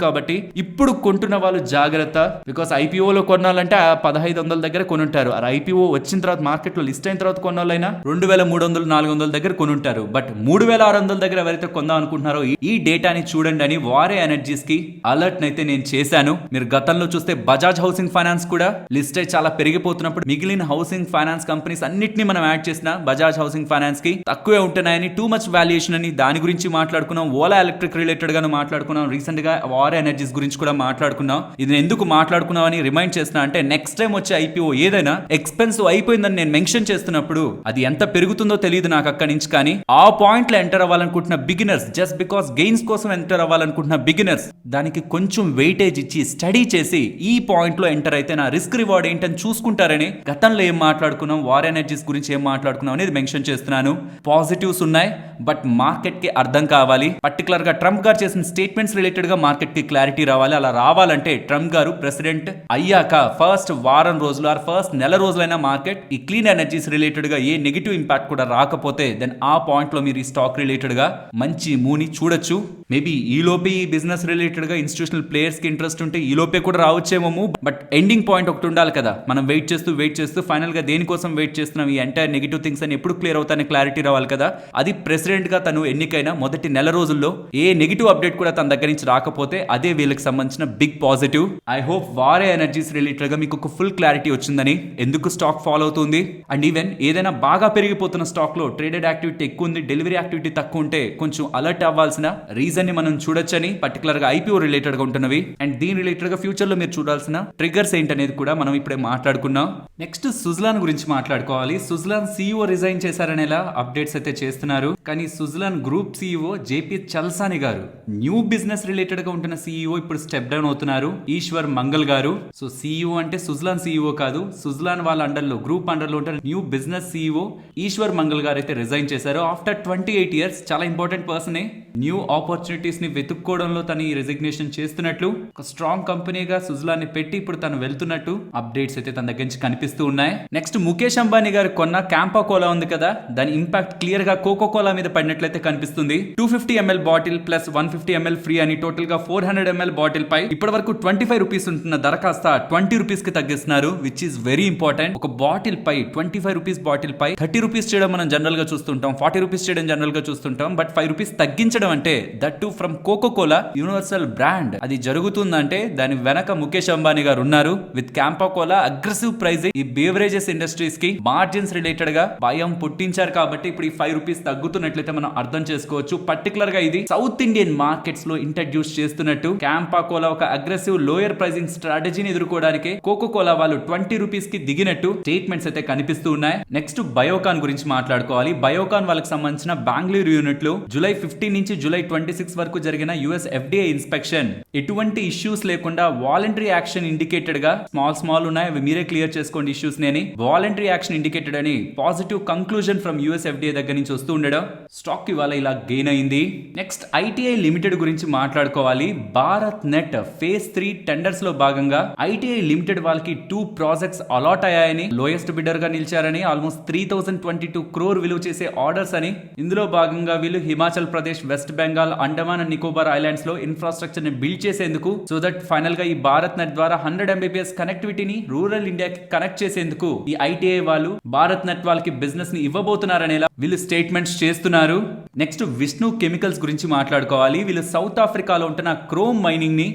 కాబట్టి ఇప్పుడు కొంటున్న వాళ్ళు జాగ్రత్త. బికాస్ ఐపీఓలో కొనాలంటే 1500 దగ్గర కొనుంటారు. ఆ ఐపీఓ వచ్చిన తర్వాత మార్కెట్ లో లిస్ట్ అయిన తర్వాత కొన్నాళ్ళైనా 2300-400 దగ్గర కొనుంటారు. బట్ 3600 దగ్గర ఎవరైతే కొందాం అనుకుంటున్నారో ఈ డేటాని చూడండి అని వారే ఎనర్జీస్ కి అలర్ట్ అయితే నేను చేశాను. మీరు గతంలో చూస్తే బజాజ్ హౌసింగ్ ఫైనాన్స్ కూడా లిస్ట్ అయి చాలా పెరిగిపోతున్నప్పుడు మిగిలిన హౌసింగ్ ఫైనాన్స్ కంపెనీస్ అన్నిటిని మనం యాడ్ చేసిన బజాజ్ హౌసింగ్ ఫైనాన్స్ కి తక్కువే ఉంటున్నాయని, టూ మచ్ వాల్యుయేషన్ అని దాని గురించి మాట్లాడుకున్నాం. ఓలా ఎలక్ట్రిక్ రిలేటెడ్ గాను మాట్లాడుకున్నాం. రీసెంట్ గా వార్ ఎనర్జీస్ గురించి కూడా మాట్లాడుకున్నాం. ఇది ఎందుకు మాట్లాడుకున్నాం అని రిమైండ్ చేస్తున్నా అంటే నెక్స్ట్ టైం వచ్చే ఐపీఓ ఏదైనా ఎక్స్పెన్సివ్ అయిపోయిందని నేను మెన్షన్ చేస్తున్నప్పుడు అది ఎంత పెరుగుతుందో తెలియదు నాకు అక్కడి నుంచి. కానీ ఆ పాయింట్ లో ఎంటర్ అవ్వాలనుకుంటున్న బిగినర్స్, జస్ట్ బికాస్ గెయిన్స్ కోసం ఎంటర్ అవ్వాలనుకుంటున్న బిగినర్స్ దానికి కొంచెం వెయిటేజ్ ఇచ్చి స్టడీ చేసి ఈ పాయింట్ లో ఎంటర్ అయితే నా రిస్క్ రివార్డ్ ఏంటని చూసుకుంటారని గతంలో ఏం మాట్లాడుకున్నాం, వార్ ఎనర్జీస్ గురించి ఏం మాట్లాడుకున్నాం అనేది మెన్షన్ చేస్తున్నాను. పాజిటివ్స్ ఉన్నాయి బట్ మార్కెట్ కి అర్థం కావాలి. పర్టికులర్ గా ట్రంప్ గారు చేసిన స్టేట్మెంట్స్ రిలేటెడ్ గా మార్కెట్ కి క్లారిటీ రావాలి. అలా రావాలంటే ట్రంప్ గారు ప్రెసిడెంట్ అయ్యాక ఫస్ట్ వారం రోజులు ఆర్ ఫస్ట్ నెల రోజులైనా మార్కెట్ ఈ క్లీన్ ఎనర్జీస్ రిలేటెడ్ గా ఏ నెగిటివ్ ఇంపాక్ట్ కూడా రాకపోతే దెన్ ఆ పాయింట్ లో మీరు ఈ స్టాక్ రిలేటెడ్ గా మంచి మూని చూడొచ్చు. మేబీ ఈ లోపే ఈ బిజినెస్ రిలేటెడ్ గా ఇన్స్టిట్యూషనల్ ప్లేయర్స్ కి ఇంట్రెస్ట్ ఉంటే ఈ లోపే కూడా రావచ్చేమో. బట్ ఎండింగ్ పాయింట్ ఒకటి ఉండాలి కదా. మనం వెయిట్ చేస్తూ ఫైనల్ గా దేనికోసం వెయిట్ చేస్తున్నాం, ఈ ఎంటైర్ నెగిటివ్ థింగ్స్ అని ఎప్పుడు క్లియర్ అవుతానే క్లారిటీ రావాలి కదా. అది ప్రెసిడెంట్ గా తను ఎన్నికైన మొదటి నెల రోజుల్లో ఏ నెగిటివ్ అప్డేట్ కూడా తన దగ్గర నుంచి రాకపోతే అదే వీళ్ళకి సంబంధించిన బిగ్ పాజిటివ్. ఐ హోప్ వారే ఎనర్జీస్ రిలేటెడ్ గా మీకు ఒక ఫుల్ క్లారిటీ వచ్చిందని, ఎందుకు స్టాక్ ఫాలో అవుతుంది అండ్ ఈవెన్ ఏదైనా బాగా పెరిగిపోతున్న స్టాక్ లో ట్రేడెడ్ యాక్టివిటీ ఎక్కువ ఉంది, డెలివరీ యాక్టివిటీ తక్కువ ఉంటే కొంచెం అలర్ట్ అవ్వాల్సిన రీజన్ ని మనం చూడొచ్చని, పర్టికులర్ గా ఐపీఓ రిలేటెడ్ గా ఉంటున్నవి అండ్ దీని రిలేటెడ్ గా ఫ్యూచర్ లో మీరు చూడాల్సిన ట్రిగర్స్ ఏంటనేది కూడా మనం ఇప్పుడే మాట్లాడుకున్నాం. నెక్స్ట్ సుజలాన్ గురించి మాట్లాడుకోవాలి. సుజలాన్ సీఈఓ రిజైన్ చేశారనేలా అప్డేట్స్ అయితే చేస్తున్నారు. కానీ Suzlon group CEO JP Chalasani గారు న్యూ బిజినెస్ రిలేటెడ్ గా ఉంటున్న సీఈఓ ఇప్పుడు స్టెప్ డౌన్ అవుతున్నారు. ఈశ్వర్ మంగల్ గారు. సో సీఈఓ అంటే సుజలాన్ సీఈఓ కాదు, సుజలాన్ వాళ్ళ అండర్లో గ్రూప్ అండర్లో ఉంటున్న new business CEO Eshwar Mangal గారు అయితే రిజైన్ చేశారు ఆఫ్టర్ 28 years. చాలా ఇంపార్టెంట్ పర్సన్. న్యూ ఆపర్చునిటీస్ ని వెతుక్కోవడంలో తను ఈ రెసిగ్నేషన్ చేస్తున్నట్లు, ఒక స్ట్రాంగ్ కంపెనీగా సుజలాన్ ని పెట్టి ఇప్పుడు తను వెళ్తున్నట్టు అప్డేట్స్ అయితే తన దగ్గర నుంచి కనిపిస్తూ ఉన్నాయి. నెక్స్ట్ ముఖేష్ అంబానీ గారు కొన్న క్యాంపా కోలా ఉంది కదా, దాని ఇంపాక్ట్ క్లియర్ గా కోకో కోలా మీద పడినట్లయితే కనిపిస్తుంది. 250 ml bottle plus 150 ml free అని టోటల్ గా 400 ml బాటిల్ పై ఇప్పటి వరకు 25 రూపీస్ ఉంటున్న ధర కాస్త 20 రూపీస్ కి తగ్గిస్తున్నారు, విచ్ ఈస్ వెరీ ఇంపార్టెంట్. ఒక బాటిల్ పై 25 రూపీస్ బాటిల్ పై 30 రూపీస్ చేయడం మనం జనరల్ గా చూస్తుంటాం, 40 రూపీస్ చేయడం జనరల్ గా చూస్తుంటాం. బట్ 5 రూపీస్ తగ్గించడం అంటే that to from Coca Cola universal brand. అది జరుగుతుందంటే దాని వెనక ముఖేష్ అంబానీ గారు ఉన్నారు. With Campa Cola aggressive price ఈ బేవరేజెస్ ఇండస్ట్రీస్ కి మార్జిన్స్ రిలేటెడ్ గా భయం పుట్టించారు. కాబట్టి ఇప్పుడు ఈ 5 రూపీస్ తగ్గుతున్నట్లయితే మనం అర్థం చేసుకోవచ్చు. పర్టికులర్ గా ఇది సౌత్ ఇండియన్ మార్కెట్స్ లో ఇంట్రడ్యూస్ చేస్తున్నట్టు క్యాంపా కోలా ఒక అగ్రెసివ్ లోయర్ ప్రైసింగ్ స్ట్రాటజీని ఎదుర్కోవడానికి కోకో కోలా వాళ్ళు 20 రూపీస్ కి దిగినట్టు స్టేట్మెంట్స్ అయితే కనిపిస్తూ ఉన్నాయి. నెక్స్ట్ బయోకాన్ గురించి మాట్లాడుకోవాలి. బయోకాన్ వాళ్ళకి సంబంధించిన బెంగళూరు యూనిట్ లో జూలై 15 నుంచి జూలై 26 వరకు జరిగిన యుఎస్ ఎఫ్డిఐ ఇన్స్పెక్షన్ ఎటువంటి ఇష్యూస్ లేకుండా వాలంటరీ యాక్షన్ ఇండికేటెడ్ గా స్మాల్ ఉన్నాయి, అవి మీరే క్లియర్ చేసుకోండి ఇష్యూస్ నేని. వాలంటరీ యాక్షన్ ఇండికేటెడ్ అని positive conclusion from US FDI దగ్గర నుంచి వస్తూ ఉండడం స్టాక్ ఇవాళ ఇలా గెయిన్ అయింది. నెక్స్ట్ ఐటీఐ లిమిటెడ్ గురించి మాట్లాడుకోవాలి. భారత్ నెట్ ఫేజ్ 3 టెండర్స్ లో భాగంగా ఐటీఐ లిమిటెడ్ వాళ్ళకి 2 ప్రాజెక్ట్స్ అలాట్ అయ్యాయని, లోయెస్ట్ బిడ్డర్ గా నిలిచారని, ఆల్మోస్ట్ 3022 crore విలువ చేసే ఆర్డర్స్ అని. ఇందులో భాగంగా వీళ్ళు Himachal Pradesh, west Bengal, Andaman and Nicobar islands లో ఇన్ఫ్రాస్ట్రక్చర్ ని బిల్డ్ చేసేందుకు, సో దట్ ఫైనల్ గా ఈ భారత్ నెట్ ద్వారా 100 Mbps కనెక్టివిటీని రూరల్ ఇండియాకి కనెక్ట్ చేసేందుకు ఈ ఐటీఐ వాళ్ళు భారత్ నెట్ వాళ్ళకి బిజినెస్ ని ఇవ్వబోతున్నారనేలా వీళ్ళు స్టేట్మెంట్స్ చేస్తున్నారు. నెక్స్ట్ విష్ణు కెమికల్స్ గురించి మాట్లాడుకోవాలి. వీళ్ళు సౌత్ ఆఫ్రికాలో ఉంటున్న క్రోమ్ మైనింగ్ ని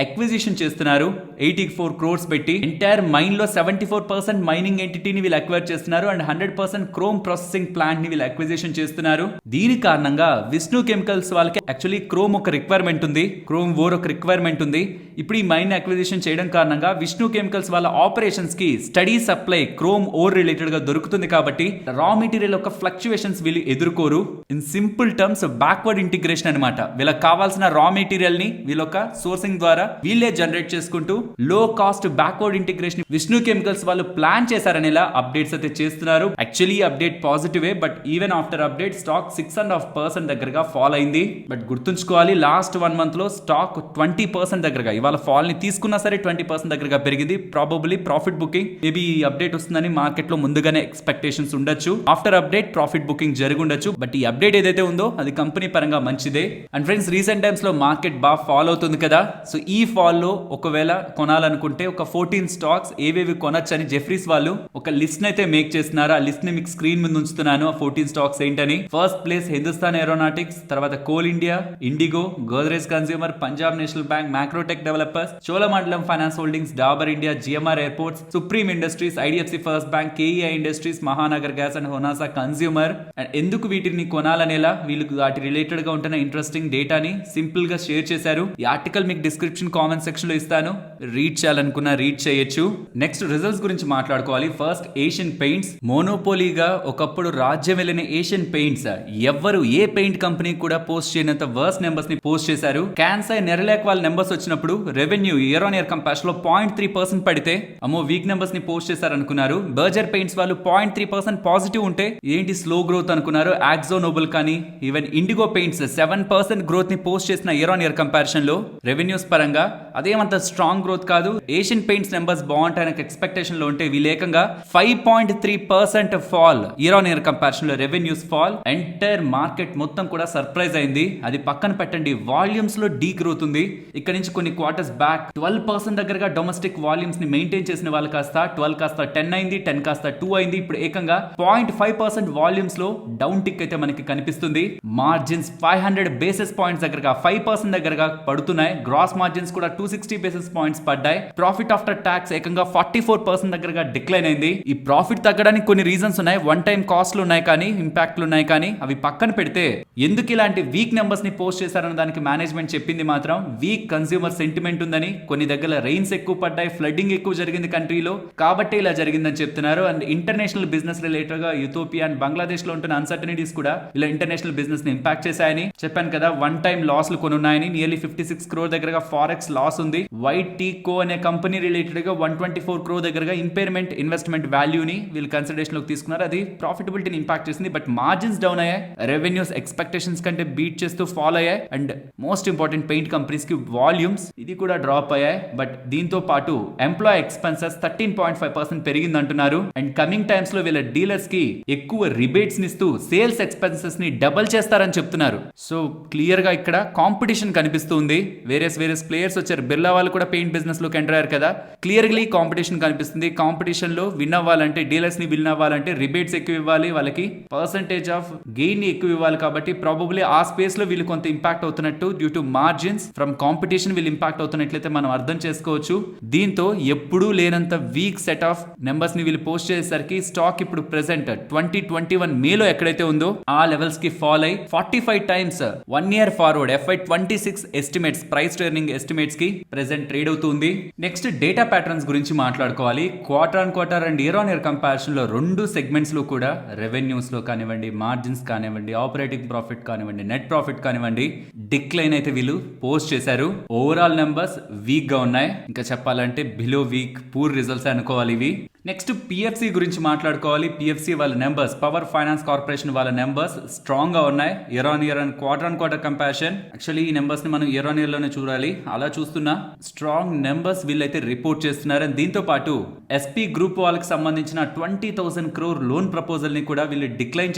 అక్విజిషన్ చేస్తున్నారు 84 crores పెట్టి. ఎంటైర్ మైన్ లో 74% మైనింగ్ ఎంటిటీని వీళ్ళు అక్వైర్ చేస్తున్నారు అండ్ 100% క్రోమ్ ప్రాసెసింగ్ ప్లాంట్ ని వీళ్ళు అక్విజిషన్ చేస్తున్నారు. దీని కారణంగా విష్ణు కెమికల్స్ వాళ్ళకి యాక్చువల్లీ క్రోమ్ ఒక రిక్వైర్మెంట్ ఉంది, క్రోమ్ ఓర్ ఒక రిక్వైర్మెంట్ ఉంది. ఇప్పుడు ఈ మైన్ అక్విజిషన్ చేయడం కారణంగా విష్ణు కెమికల్స్ వాళ్ళ ఆపరేషన్స్ కి steady supply chrome ore related గా దొరుకుతుంది కాబట్టి రా మెటీరియల్ యొక్క ఫ్లక్చువేషన్స్ వీళ్ళు ఎదుర్కోరు. In simple terms backward integration అనమాట. వీళ్ళకి కావాల్సిన రా మెటీరియల్ ని వీళ్ళొక సోర్సింగ్ ద్వారా వీళ్ళే జనరేట్ చేసుకుంటూ low cost backward integration Vishnu Chemicals వాళ్ళు ప్లాన్ చేశారనేలా అప్డేట్స్ అయితే చేస్తున్నారు. యాక్చువల్లీ అప్డేట్ పాజిటివే, but even after update stock 6.5% దగ్గరగా ఫాల్ అయింది. బట్ గుర్తుంచుకోవాలి, లాస్ట్ 1 month లో స్టాక్ 20% దగ్గరగా, ఇవాళ ఫాల్ ని తీసుకున్నా సరే 20% దగ్గరగా పెరిగింది. ప్రాబబ్లీ ప్రాఫిట్ బుకింగ్ మేబీ ఈ అప్డేట్ వస్తుందని మార్కెట్ లో ముందుగానే ఎక్స్పెక్టేషన్స్ ఉండొచ్చు. ఆఫ్టర్ అప్డేట్ ప్రాఫిట్ బుకింగ్ జరిగి ఉండొచ్చు. బట్ ఈ అప్డేట్ ఏదైతే ఉందో అది కంపెనీ పరంగా మంచిదే. అండ్ ఫ్రెండ్స్, రీసెంట్ టైమ్స్ లో మార్కెట్ బాగా ఫాల్ అవుతుంది కదా, సో ఈ ఫాల్ లో ఒకవేళ కొనాలనుకుంటే ఒక 14 స్టాక్స్ ఏవేవి కొనొచ్చని జెఫ్రీస్ వాళ్ళు ఒక లిస్ట్ అయితే మేక్ చేస్తున్నారు. ఆ లిస్ట్ ని మీకు స్క్రీన్ మీద ఉంచుతున్నాను. ఆ 14 స్టాక్స్ ఏంటని. ఫస్ట్ ప్లేస్ హిందుస్థాన్ ఏరోనాటిక్స్, తర్వాత coal India, IndiGo, Godrej consumer, Punjab national bank, Macrotech developers, Cholamandalam finance holdings, Dabur India, GMR airports, supreme industries, IDFC first bank, KEI industries, Mahanagar gas and Honasa consumer. And ఎందుకు వీటిని కొనాలనేలా వీళ్ళకి వాటి రిలేటెడ్ గా ఉంటున్న ఇంట్రెస్టింగ్ డేటాని సింపుల్ గా షేర్ చేశారు. ఈ ఆర్టికల్ మీకు డిస్క్రిప్షన్ కామెంట్ సెక్షన్ లో ఇస్తాను, రీడ్ చేయాలనుకున్నా రీడ్ చేయొచ్చు. నెక్స్ట్ రిజల్ట్స్ గురించి మాట్లాడుకోవాలి. First Asian paints. మోనోపోలీగా ఒకప్పుడు రాజ్యం వెళ్ళిన ఏషియన్ పెయింట్స్ ఎవ్వరు ఏ పెయింట్ కంపెనీ కూడా పోస్ట్ చేయనంత వర్స్ట్ నెంబర్స్ ని పోస్ట్ చేశారు. క్యాన్సర్ నెరలేక వాళ్ళ నెంబర్స్ వచ్చినప్పుడు revenue year on year comparison లో 0.3% పడితే అమ్మో వీక్ నెంబర్స్ ని పోస్ట్ చేశారు అనుకున్నారు. బర్జర్ పెయింట్స్ వాళ్ళు 0.3% పాజిటివ్ ఉంటే ఏంటి స్లో గ్రోత్ అనుకున్నారు. యాక్సో నోబెల్ కానీ ఈవెన్ ఇండిగో పెయింట్స్ 7% గ్రోత్ ని పోస్ట్ చేసిన ఇయర్ ఆన్ ఇయర్ కంపారిజన్ లో రెవెన్యూస్ పరంగా అదేమంత స్ట్రాంగ్ గ్రోత్ కాదు. ఏషియన్ పెయింట్స్ నెంబర్స్ బాగుంటాయని ఎక్స్పెక్టేషన్ లో ఉంటే వీళ్ళు ఏకంగా 5.3% fall year on year comparison లో రెవెన్యూస్ ఫాల్. ఎంటైర్ మార్కెట్ మొత్తం కూడా సర్ప్రైజ్ అయింది. అది పక్కన పెట్టండి, వాల్యూమ్స్ లో డీ గ్రోత్ ఉంది. ఇక్కడ నుంచి కొన్ని క్వార్టర్స్ బ్యాక్ 12% దగ్గరగా డొమెస్టిక్ వాల్యూమ్స్ ని మెయింటైన్ చేసిన వాళ్ళు కాస్త 12 కాస్త 10 అయింది, 10 కాస్త 2 అయింది. ఇప్పుడు ఏకంగా 0.5% వాల్యూమ్స్ లో డౌన్ టిక్ అయితే మనకి కనిపిస్తుంది. మార్జిన్స్ 500 basis points దగ్గరగా 5% దగ్గరగా పడుతున్నాయి. గ్రాస్ మార్జిన్స్ కూడా 260 basis points పడ్డాయి. ప్రాఫిట్ ఆఫ్టర్ ట్యాక్స్ ఏకంగా 44% దగ్గరగా డిక్లైన్ అయింది. ఈ ప్రాఫిట్ తగ్గడానికి కొన్ని రీజన్స్ ఉన్నాయి. వన్ టైం కాస్ట్లు ఉన్నాయి కానీ, ఇంపాక్ట్లు ఉన్నాయి కానీ, అవి పక్కన పెడితే ఎందుకు ఇలాంటి వీక్ నెంబర్స్ ని పోస్ట్ చేశారన్న దానికి మేనేజ్మెంట్ చెప్పింది మాత్రం వీక్ కన్స్యూమర్ సెంటిమెంట్ ఉందని, కొన్ని దగ్గర రెయిన్స్ ఎక్కువ పడ్డాయి, ఫ్లడ్డింగ్ ఎక్కువ జరిగింది కంట్రీలో, కాబట్టి ఇలా జరిగిందని చెప్తున్నారు. అండ్ ఇంటర్నేషనల్ బిజినెస్ రిలేటెడ్ గా యూథోపియా అండ్ బంగ్లాదేశ్ లో ఉంటున్న అన్సర్టనిటీస్ కూడా ఇలా ఇంటర్నేషనల్ బిజినెస్ ని ఇంపాక్ట్ చేశాయని చెప్పాను కదా. వన్ టైం లాస్లు కొన్ని ఉన్నాయని, నియర్లీ 56 crore దగ్గరగా ఫారెక్స్ లాస్ ఉంది. వైట్ టీ కో అనే కంపెనీ రిలేటెడ్ గా 124 crore దగ్గరగా ఇంపైర్మెంట్ ఇన్వెస్ట్మెంట్ వాల్యూని వీళ్ళు కన్సిడరేషన్ లోకి తీసుకున్నారు. అది ప్రాఫిటబిలిటీని ఇంపాక్ట్ చేసింది. బట్ మార్జిన్స్ డౌన్ అయ్యాయి. రెవెన్యూస్ ఎక్స్పెక్టేషన్స్ కంటే బీట్ చేస్తూ ఫాల్ అయ్యాయి. And most important paint companies కి వాల్యూమ్స్ ఇది కూడా డ్రాప్ అయ్యాయి. బట్ దీంతో పాటు ఎంప్లాయ్ ఎక్స్పెన్సెస్ 13.5% పెరిగింది అంటున్నారు. అండ్ కమింగ్ టైమ్స్ లో వీళ్ళ డీలర్స్ కి ఎక్కువ రిబేట్స్ ఇస్తూ సేల్స్ ఎక్స్పెన్సెస్ ని డబల్ చేస్తారని చెప్తున్నారు. సో క్లియర్ గా ఇక్కడ కాంపిటీషన్ కనిపిస్తుంది. వేరియస్ ప్లేయర్స్ వచ్చారు. బిర్లా వాళ్ళు కూడా పెయింట్ బిజినెస్ లోకి ఎంటర్ అయ్యారు కదా. క్లియర్లీ కాంపిటీషన్ కనిపిస్తుంది. కాంపిటీషన్ లో విన్ అవ్వాలంటే, డీలర్స్ ని విన్ అవ్వాలంటే రిబేట్స్ ఎక్కువ ఇవ్వాలి, వాళ్ళకి పర్సంటేజ్ ఆఫ్ గెయిన్ ని ఎక్కువ ఇవ్వాలి. కాబట్టి ప్రాబబ్లీ ఆ స్పేస్ లో వీళ్ళు కొంత ఇంపాక్ట్ అవుతున్నట్టు due to margins from competition వీళ్ళు ఇంపాక్ట్ అవుతున్నట్లయితే మనం అర్థం చేసుకోవచ్చు. దీంతో ఎప్పుడూ లేనంత వీక్ సెట్ ఆఫ్ నెంబర్స్ ని వీళ్ళు పోస్ట్ చేసేసరికి స్టాక్ ఇప్పుడు ప్రెసెంట్ 2021 మేలో ఎక్కడైతే ఉందో ఆ లెవెల్స్ కి ఫాల్ అయి 45 times 1 year forward FY26 estimates, price earning estimates కి ప్రెసెంట్ ట్రేడ్ అవుతుంది. నెక్స్ట్ డేటా ప్యాటర్న్స్ గురించి మాట్లాడుకోవాలి. Quarter on quarter and year on year comparison లో రెండు సెగ్మెంట్స్ లో కూడా రెవెన్యూస్ లో కానివ్వండి, మార్జిన్స్ కానివ్వండి, ఆపరేటింగ్ ప్రాఫిట్ కానివ్వండి, నెట్ ప్రాఫిట్ కానివ్వండి, డిక్లైన్ అయితే వీళ్ళు పోస్ట్ చేశారు. ఓవరాల్ నెంబర్స్ వీక్ గా ఉన్నాయి. ఇంకా చెప్పాలంటే బిలో వీక్ పూర్ రిజల్ట్స్ అనుకోవాలి ఇవి. నెక్స్ట్ పిఎఫ్సి గురించి మాట్లాడుకోవాలి. పిఎఫ్సి వాళ్ళ నెంబర్స్, పవర్ ఫైనాన్స్ కార్పొరేషన్ వాళ్ళ నెంబర్స్ స్ట్రాంగ్ గా ఉన్నాయి. Year on year and quarter comparison. Actually ఈ నెంబర్స్ ని మనం ఇయర్ ఆన్ ఇయర్ లోనే చూడాలి. అలా చూస్తున్నా స్ట్రాంగ్ నెంబర్స్ వీళ్ళైతే రిపోర్ట్ చేస్తున్నారు. అండ్ దీంతో పాటు ఎస్పీ గ్రూప్ వాళ్ళకి సంబంధించిన 20,000 crore లోన్ ప్రపోజల్ ని కూడా వీళ్ళు డిక్లైన్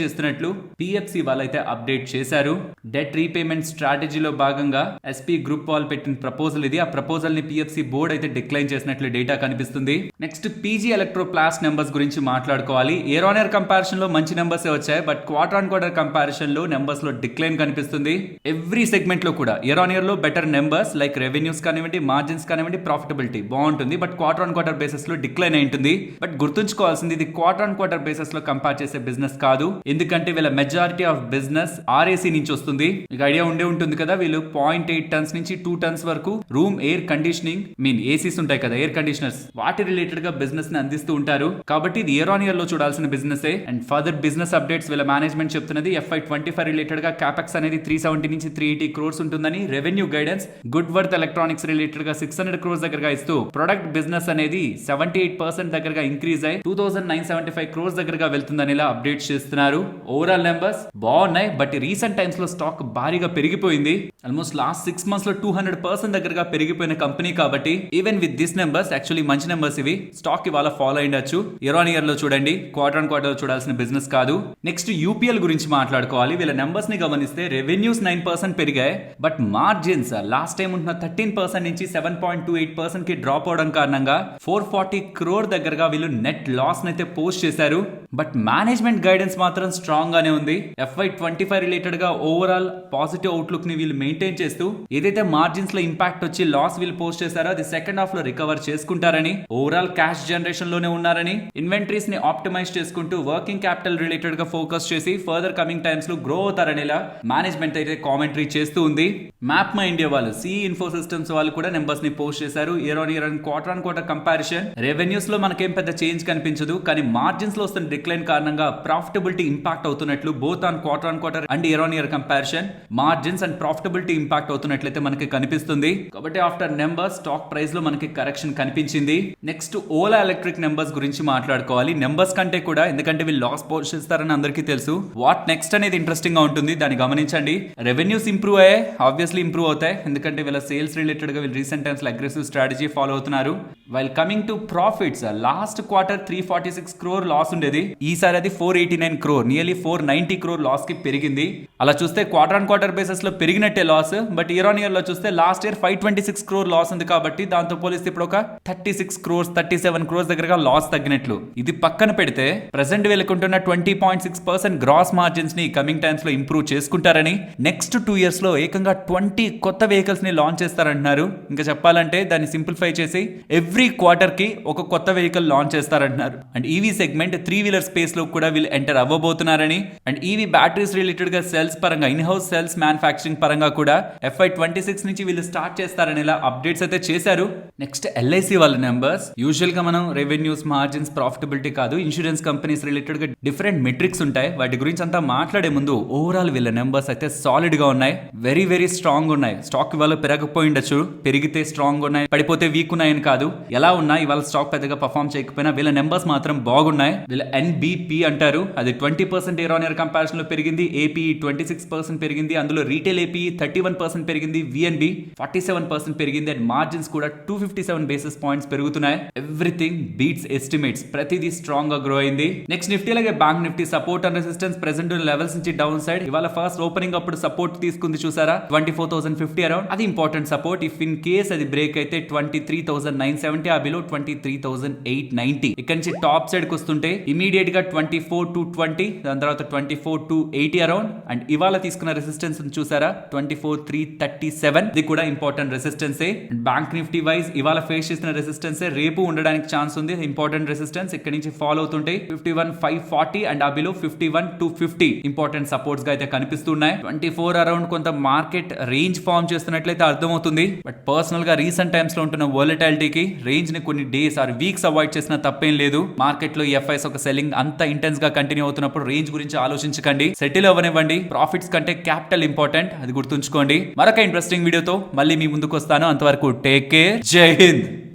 చేస్తున్నట్లు పిఎఫ్సి వాళ్ళైతే అప్డేట్ చేశారు. డెట్ రీపేమెంట్ స్ట్రాటజీలో భాగంగా ఎస్పీ గ్రూప్ వాళ్ళు పెట్టిన ప్రపోజల్ ఇది. ఆ ప్రపోజల్ ని పిఎఫ్సి బోర్డ్ అయితే డిక్లైన్ చేసినట్లు డేటా కనిపిస్తుంది. నెక్స్ట్ పీజీ ఎలక్ట్రోప్లాస్ నెంబర్స్ గురించి మాట్లాడుకోవాలి. ఇయర్ ఆన్ ఇయర్ కంపారిజన్ లో మంచి నెంబర్స్ వచ్చాయి. బట్ క్వార్టర్ కంపారిజన్ లో నెంబర్స్ లో డిక్లైన్ కనిపిస్తుంది. ఎవ్రీ సెగ్మెంట్ లో కూడా ఇయర్ ఆన్ ఇయర్ లో బెటర్ నెంబర్స్ లైక్ రెవెన్యూస్ కానివ్వండి, మార్జిన్స్ కానివ్వండి, ప్రాఫిటబిలిటీ బాగుంటుంది. బట్ క్వార్టర్ బేసిస్ లో డిక్లైన్ అయి ఉంటుంది. బట్ గుర్తుంచుకోవాల్సింది ఇది క్వార్టర్ బేసిస్ లో కంపేర్ చేసే బిజినెస్ కాదు. ఎందుకంటే వీళ్ళ మెజారిటీ ఆఫ్ బిజినెస్ ఆర్ఏసీ నుంచి వస్తుంది. మీకు ఐడియా ఉండే ఉంటుంది కదా, వీళ్ళు 0.8 tons నుంచి 2 tons వరకు రూమ్ ఎయిర్ కండిషనింగ్ ఏసీస్ ఉంటాయి కదా, ఎయిర్ కండిషనర్స్, వాటి రిలేటెడ్ గా బిజినెస్ ని అందిస్తూ ఉంటారు. కాబట్టి ఇది ఇయర్ ఆన్ ఇయర్ లో చూడాల్సిన business. And further business updates వీళ్ళ మేనేజ్మెంట్ చెప్తున్నది FY25 రిలేటెడ్ గా క్యాపెక్స్ అనేది 370 నుంచి 380 crores ఉంటుందని. Revenue guidance good worth electronics related గా 600 crores దగ్గరగా ఇస్తూ ప్రొడక్ట్ బిజినెస్ అనేది 78% దగ్గరగా ఇంక్రీజ్ అయి 2,975 crores దగ్గరగా వెళ్తుందని ఇలా అప్డేట్ చేస్తున్నారు. ఓవరాల్ నెంబర్స్ బాగున్నాయి. బట్ రీసెంట్ టైమ్స్ లో స్టాక్ భారీగా పెరిగిపోయింది. ఆల్మోస్ట్ లాస్ట్ 6 months లో 200% దగ్గరగా పెరిగిపోయిన కంపెనీ. కాబట్టి even with this numbers actually మంచి నెంబర్స్ ఇవి. స్టాక్ ఇవాళ ఫాలో అయ్యొచ్చు. ఇయర్ ఆన్ ఇయర్ లో చూడండి, క్వార్టర్ చూడాల్సిన బిజినెస్ కాదు. నెక్స్ట్ యూపీఎల్ గురించి మాట్లాడుకోవాలి. వీళ్ళ నెంబర్స్ ని గమనిస్తే రెవెన్యూస్ 9% పెరిగాయి. బట్ మార్జిన్స్ లాస్ట్ టైం ఉన్న 13% నుంచి 7.28% కి డ్రాప్ అవడం కారణంగా 440 crore దగ్గరగా వీళ్ళు నెట్ లాస్ అయితే పోస్ట్ చేశారు. బట్ మేనేజ్మెంట్ గైడెన్స్ మాత్రం స్ట్రాంగ్ గానే ఉంది. FY25 రిలేటెడ్ గా ఓవరాల్ పాజిటివ్ అవుట్లుక్ ని వీళ్ళు మెయింటైన్ చేస్తూ ఏదైతే మార్జిన్స్ లో ఇంపాక్ట్ వచ్చి లాస్ వీళ్ళు పోస్ట్ చేశారో అది సెకండ్ హాఫ్ లో రికవర్ చేసుకుంటారని, ఓవరాల్ క్యాష్ జనరేషన్ లోనే ఉన్నారని, ఇన్వెంటరీస్ ని ఆప్టిమైజ్ చేసుకుంటూ వర్కింగ్ క్యాపిటల్ రిలేటెడ్ గా ఫోకస్ చేసి ఫర్దర్ కమింగ్ టైమ్స్ లో గ్రో అవుతారని ఇలా మేనేజ్మెంట్ అయితే కామెంటరీ చేస్తూ ఉంది. మ్యాప్ మై ఇండియా వాళ్ళు, సి ఇన్ఫో సిస్టమ్స్ వాళ్ళు కూడా నెంబర్స్ ని పోస్ట్ చేశారు. Year on year and quarter comparison revenues లో మనకేం పెద్ద చేంజ్ కనిపించదు. కానీ మార్జిన్స్ లో వస్తున్న డిక్లైన్ కారణంగా ప్రాఫిటబిలిటీ ఇంపాక్ట్ అవుతున్నట్లు both on quarter and year on year comparison margins and profitability impact అవుతున్నట్లయితే మనకి కనిపిస్తుంది. కాబట్టి ఆఫ్టర్ నెంబర్స్ స్టాక్ ప్రైస్ లో మనకి కరెక్షన్ కనిపించింది. నెక్స్ట్ ఓలా ఎలక్ట్రిక్ నెంబర్స్ గురించి మాట్లాడుకోవాలి. నెంబర్స్ కంటే కూడా, ఎందుకంటే వీళ్ళు లాస్ పోస్ట్ చేస్తారని అందరికీ తెలుసు, వాట్ నెక్స్ట్ అనేది ఇంట్రెస్టింగ్ గా ఉంటుంది. దాన్ని గమనించండి. రెవెన్యూస్ ఇంప్రూవ్ అయ్యాయి, ఆబ్వియస్లీ ఇంప్రూవ్ అవుతాయి. ఎందుకంటే వీళ్ళ సేల్స్ రిలేటెడ్ గా వీళ్ళు రీసెంట్ టైమ్స్ లో అగ్రెసివ్ స్ట్రాటజీ ఫాలో అవుతున్నారు. While coming to profits, last quarter 346 crore loss ఉండేది. ఈసారి అది 489 crore, నియర్లీ 490 crore లాస్ కి పెరిగింది. అలా చూస్తే క్వార్టర్ బేసిస్ లో పెరిగినట్టే loss. But year on year లో చూస్తే లాస్ట్ ఇయర్ 526 crore లాస్ ఉంది. కాబట్టి దాంతో పోలిస్తే ఇప్పుడు ఒక 36 crores 37 crores దగ్గరగా లాస్ తగ్గినట్లు. ఇది పక్కన పెడితే ప్రెసెంట్ వీళ్ళకుంటున్న 20.6% గ్రాస్ మార్జిన్స్ ని కమింగ్ టైమ్స్ లో ఇంప్రూవ్ చేసుకుంటారని, నెక్స్ట్ 2 years లో ఏకంగా 20 కొత్త వెహికల్స్ ని లాంచ్ చేస్తారంటున్నారు. ఇంకా చెప్పాలంటే దాన్ని సింప్లిఫై చేసి ఎవ్రీ క్వార్టర్ కి ఒక కొత్త వెహికల్ లాంచ్ చేస్తారంటున్నారు. And EV segment 3-wheeler space లో కూడా వీళ్ళు ఎంటర్ అవ్వబోతున్నారని, అండ్ ఈవీ బ్యాటరీస్ రిలేటెడ్ గా సెల్స్ పరంగా, ఇన్ హౌస్ సెల్స్ మ్యానుఫ్యాక్చరింగ్ పరంగా కూడా FY26 నుంచి వీళ్ళు స్టార్ట్ చేస్తారని ఇలా అప్డేట్స్ అయితే చేశారు. నెక్స్ట్ ఎల్ఐసి వాళ్ళ నెంబర్స్, యూజువల్ గా మనం రెవెన్యూస్, మార్జిన్స్, ప్రాఫిటబిలిటీ కాదు, ఇన్సూరెన్స్ కంపెనీస్ రిలేటెడ్ గా డిఫరెంట్ మెట్రిక్స్ ఉంటాయి. వాటి గురించి అంతా మాట్లాడే ముందు ఓవరాల్ వీళ్ళ నెంబర్స్ అయితే సాలిడ్ గా ఉన్నాయి. వెరీ వెరీ స్ట్రాంగ్ ఉన్నాయి. స్టాక్ ఇవాళ పెరగకపోయి ఉండొచ్చు, పెరిగితే స్ట్రాంగ్ ఉన్నాయి, పడిపోతే వీక్ ఉన్నాయని కాదు. ఎలా ఉన్నా ఇవాళ స్టాక్ పెద్దగా పర్ఫామ్ చేయకపోయినా వీళ్ళ నెంబర్స్ మాత్రం బాగున్నాయి. వీళ్ళ NBP అంటారు, అది 20% ఇయర్ ఆన్ ఇయర్ కంపారిజన్ లో పెరిగింది. ఏపీ 26% పెరిగింది. అందులో రీటైల్ ఏపీ 31% పెరిగింది. VNB 47% పెరిగింది. అండ్ మార్జిన్స్ కూడా 257 basis points పెరుగుతున్నాయి. ఎవ్రీథింగ్ బీట్స్ ఎస్టిమేట్స్, ప్రతిదీ స్ట్రాంగ్ గా గ్రో అయింది. నెక్స్ట్ నిఫ్టీ అలాగే bank Nifty support and resistance present levels నుంచి డౌన్ సైడ్. ఇవాళ ఫస్ట్ ఓపెనింగ్ అప్పుడు సపోర్ట్ తీసుకుంది చూసారా, 24,050 అరౌండ్. అది important support. If in case అది బ్రేక్ అయితే 23,970, ఆ బిలో 23,890. ఇక్కడ నుంచి టాప్ సైడ్ కి వస్తుంటే ఇమీడియట్ గా 24,220, దాని తర్వాత 24,280 అరౌండ్. అండ్ ఇవాళ తీసుకున్న రెసిస్టెన్స్ చూసారా, 24,337. ఇది కూడా important resistance. Bank Nifty wise ఇవాళ ఫేస్ చేసిన రెసిస్టెన్స్ రేపు ఉండడానికి ఛాన్స్ ఉంది. ఇంపార్టెంట్ రెసిస్టెన్స్ ఇక్కడ నుంచి ఫాలో అవుతుంటే 51,540 అండ్ ఆ బిలో 51,250 ఇంపార్టెంట్ సపోర్ట్స్ గా అయితే కనిపిస్తున్నాయి. 24 అరౌండ్ కొంత మార్కెట్ రేంజ్ ఫార్మ్ చేస్తున్నట్లయితే అర్థమవుతుంది. బట్ పర్సనల్ గా రీసెంట్ టైమ్స్ లో ఉంటున్న వోలటాలిటీకి రేంజ్ ని కొన్ని డేస్ ఆర్ వీక్స్ అవాయిడ్ చేసిన తప్పేం లేదు. మార్కెట్ లో ఎఫ్ఐఎస్ ఒక సెల్లింగ్ అంత ఇంటెన్స్ గా కంటిన్యూ అవుతున్నప్పుడు రేంజ్ గురించి ఆలోచించకండి, సెటిల్ అవ్వనివ్వండి. ప్రాఫిట్స్ కంటే క్యాపిటల్ ఇంపార్టెంట్, అది గుర్తుంచుకోండి. మరొక ఇంట్రెస్టింగ్ వీడియోతో మళ్ళీ మీ ముందుకు వస్తాను. అంతవరకు టేక్ కేర్, జై హింద్.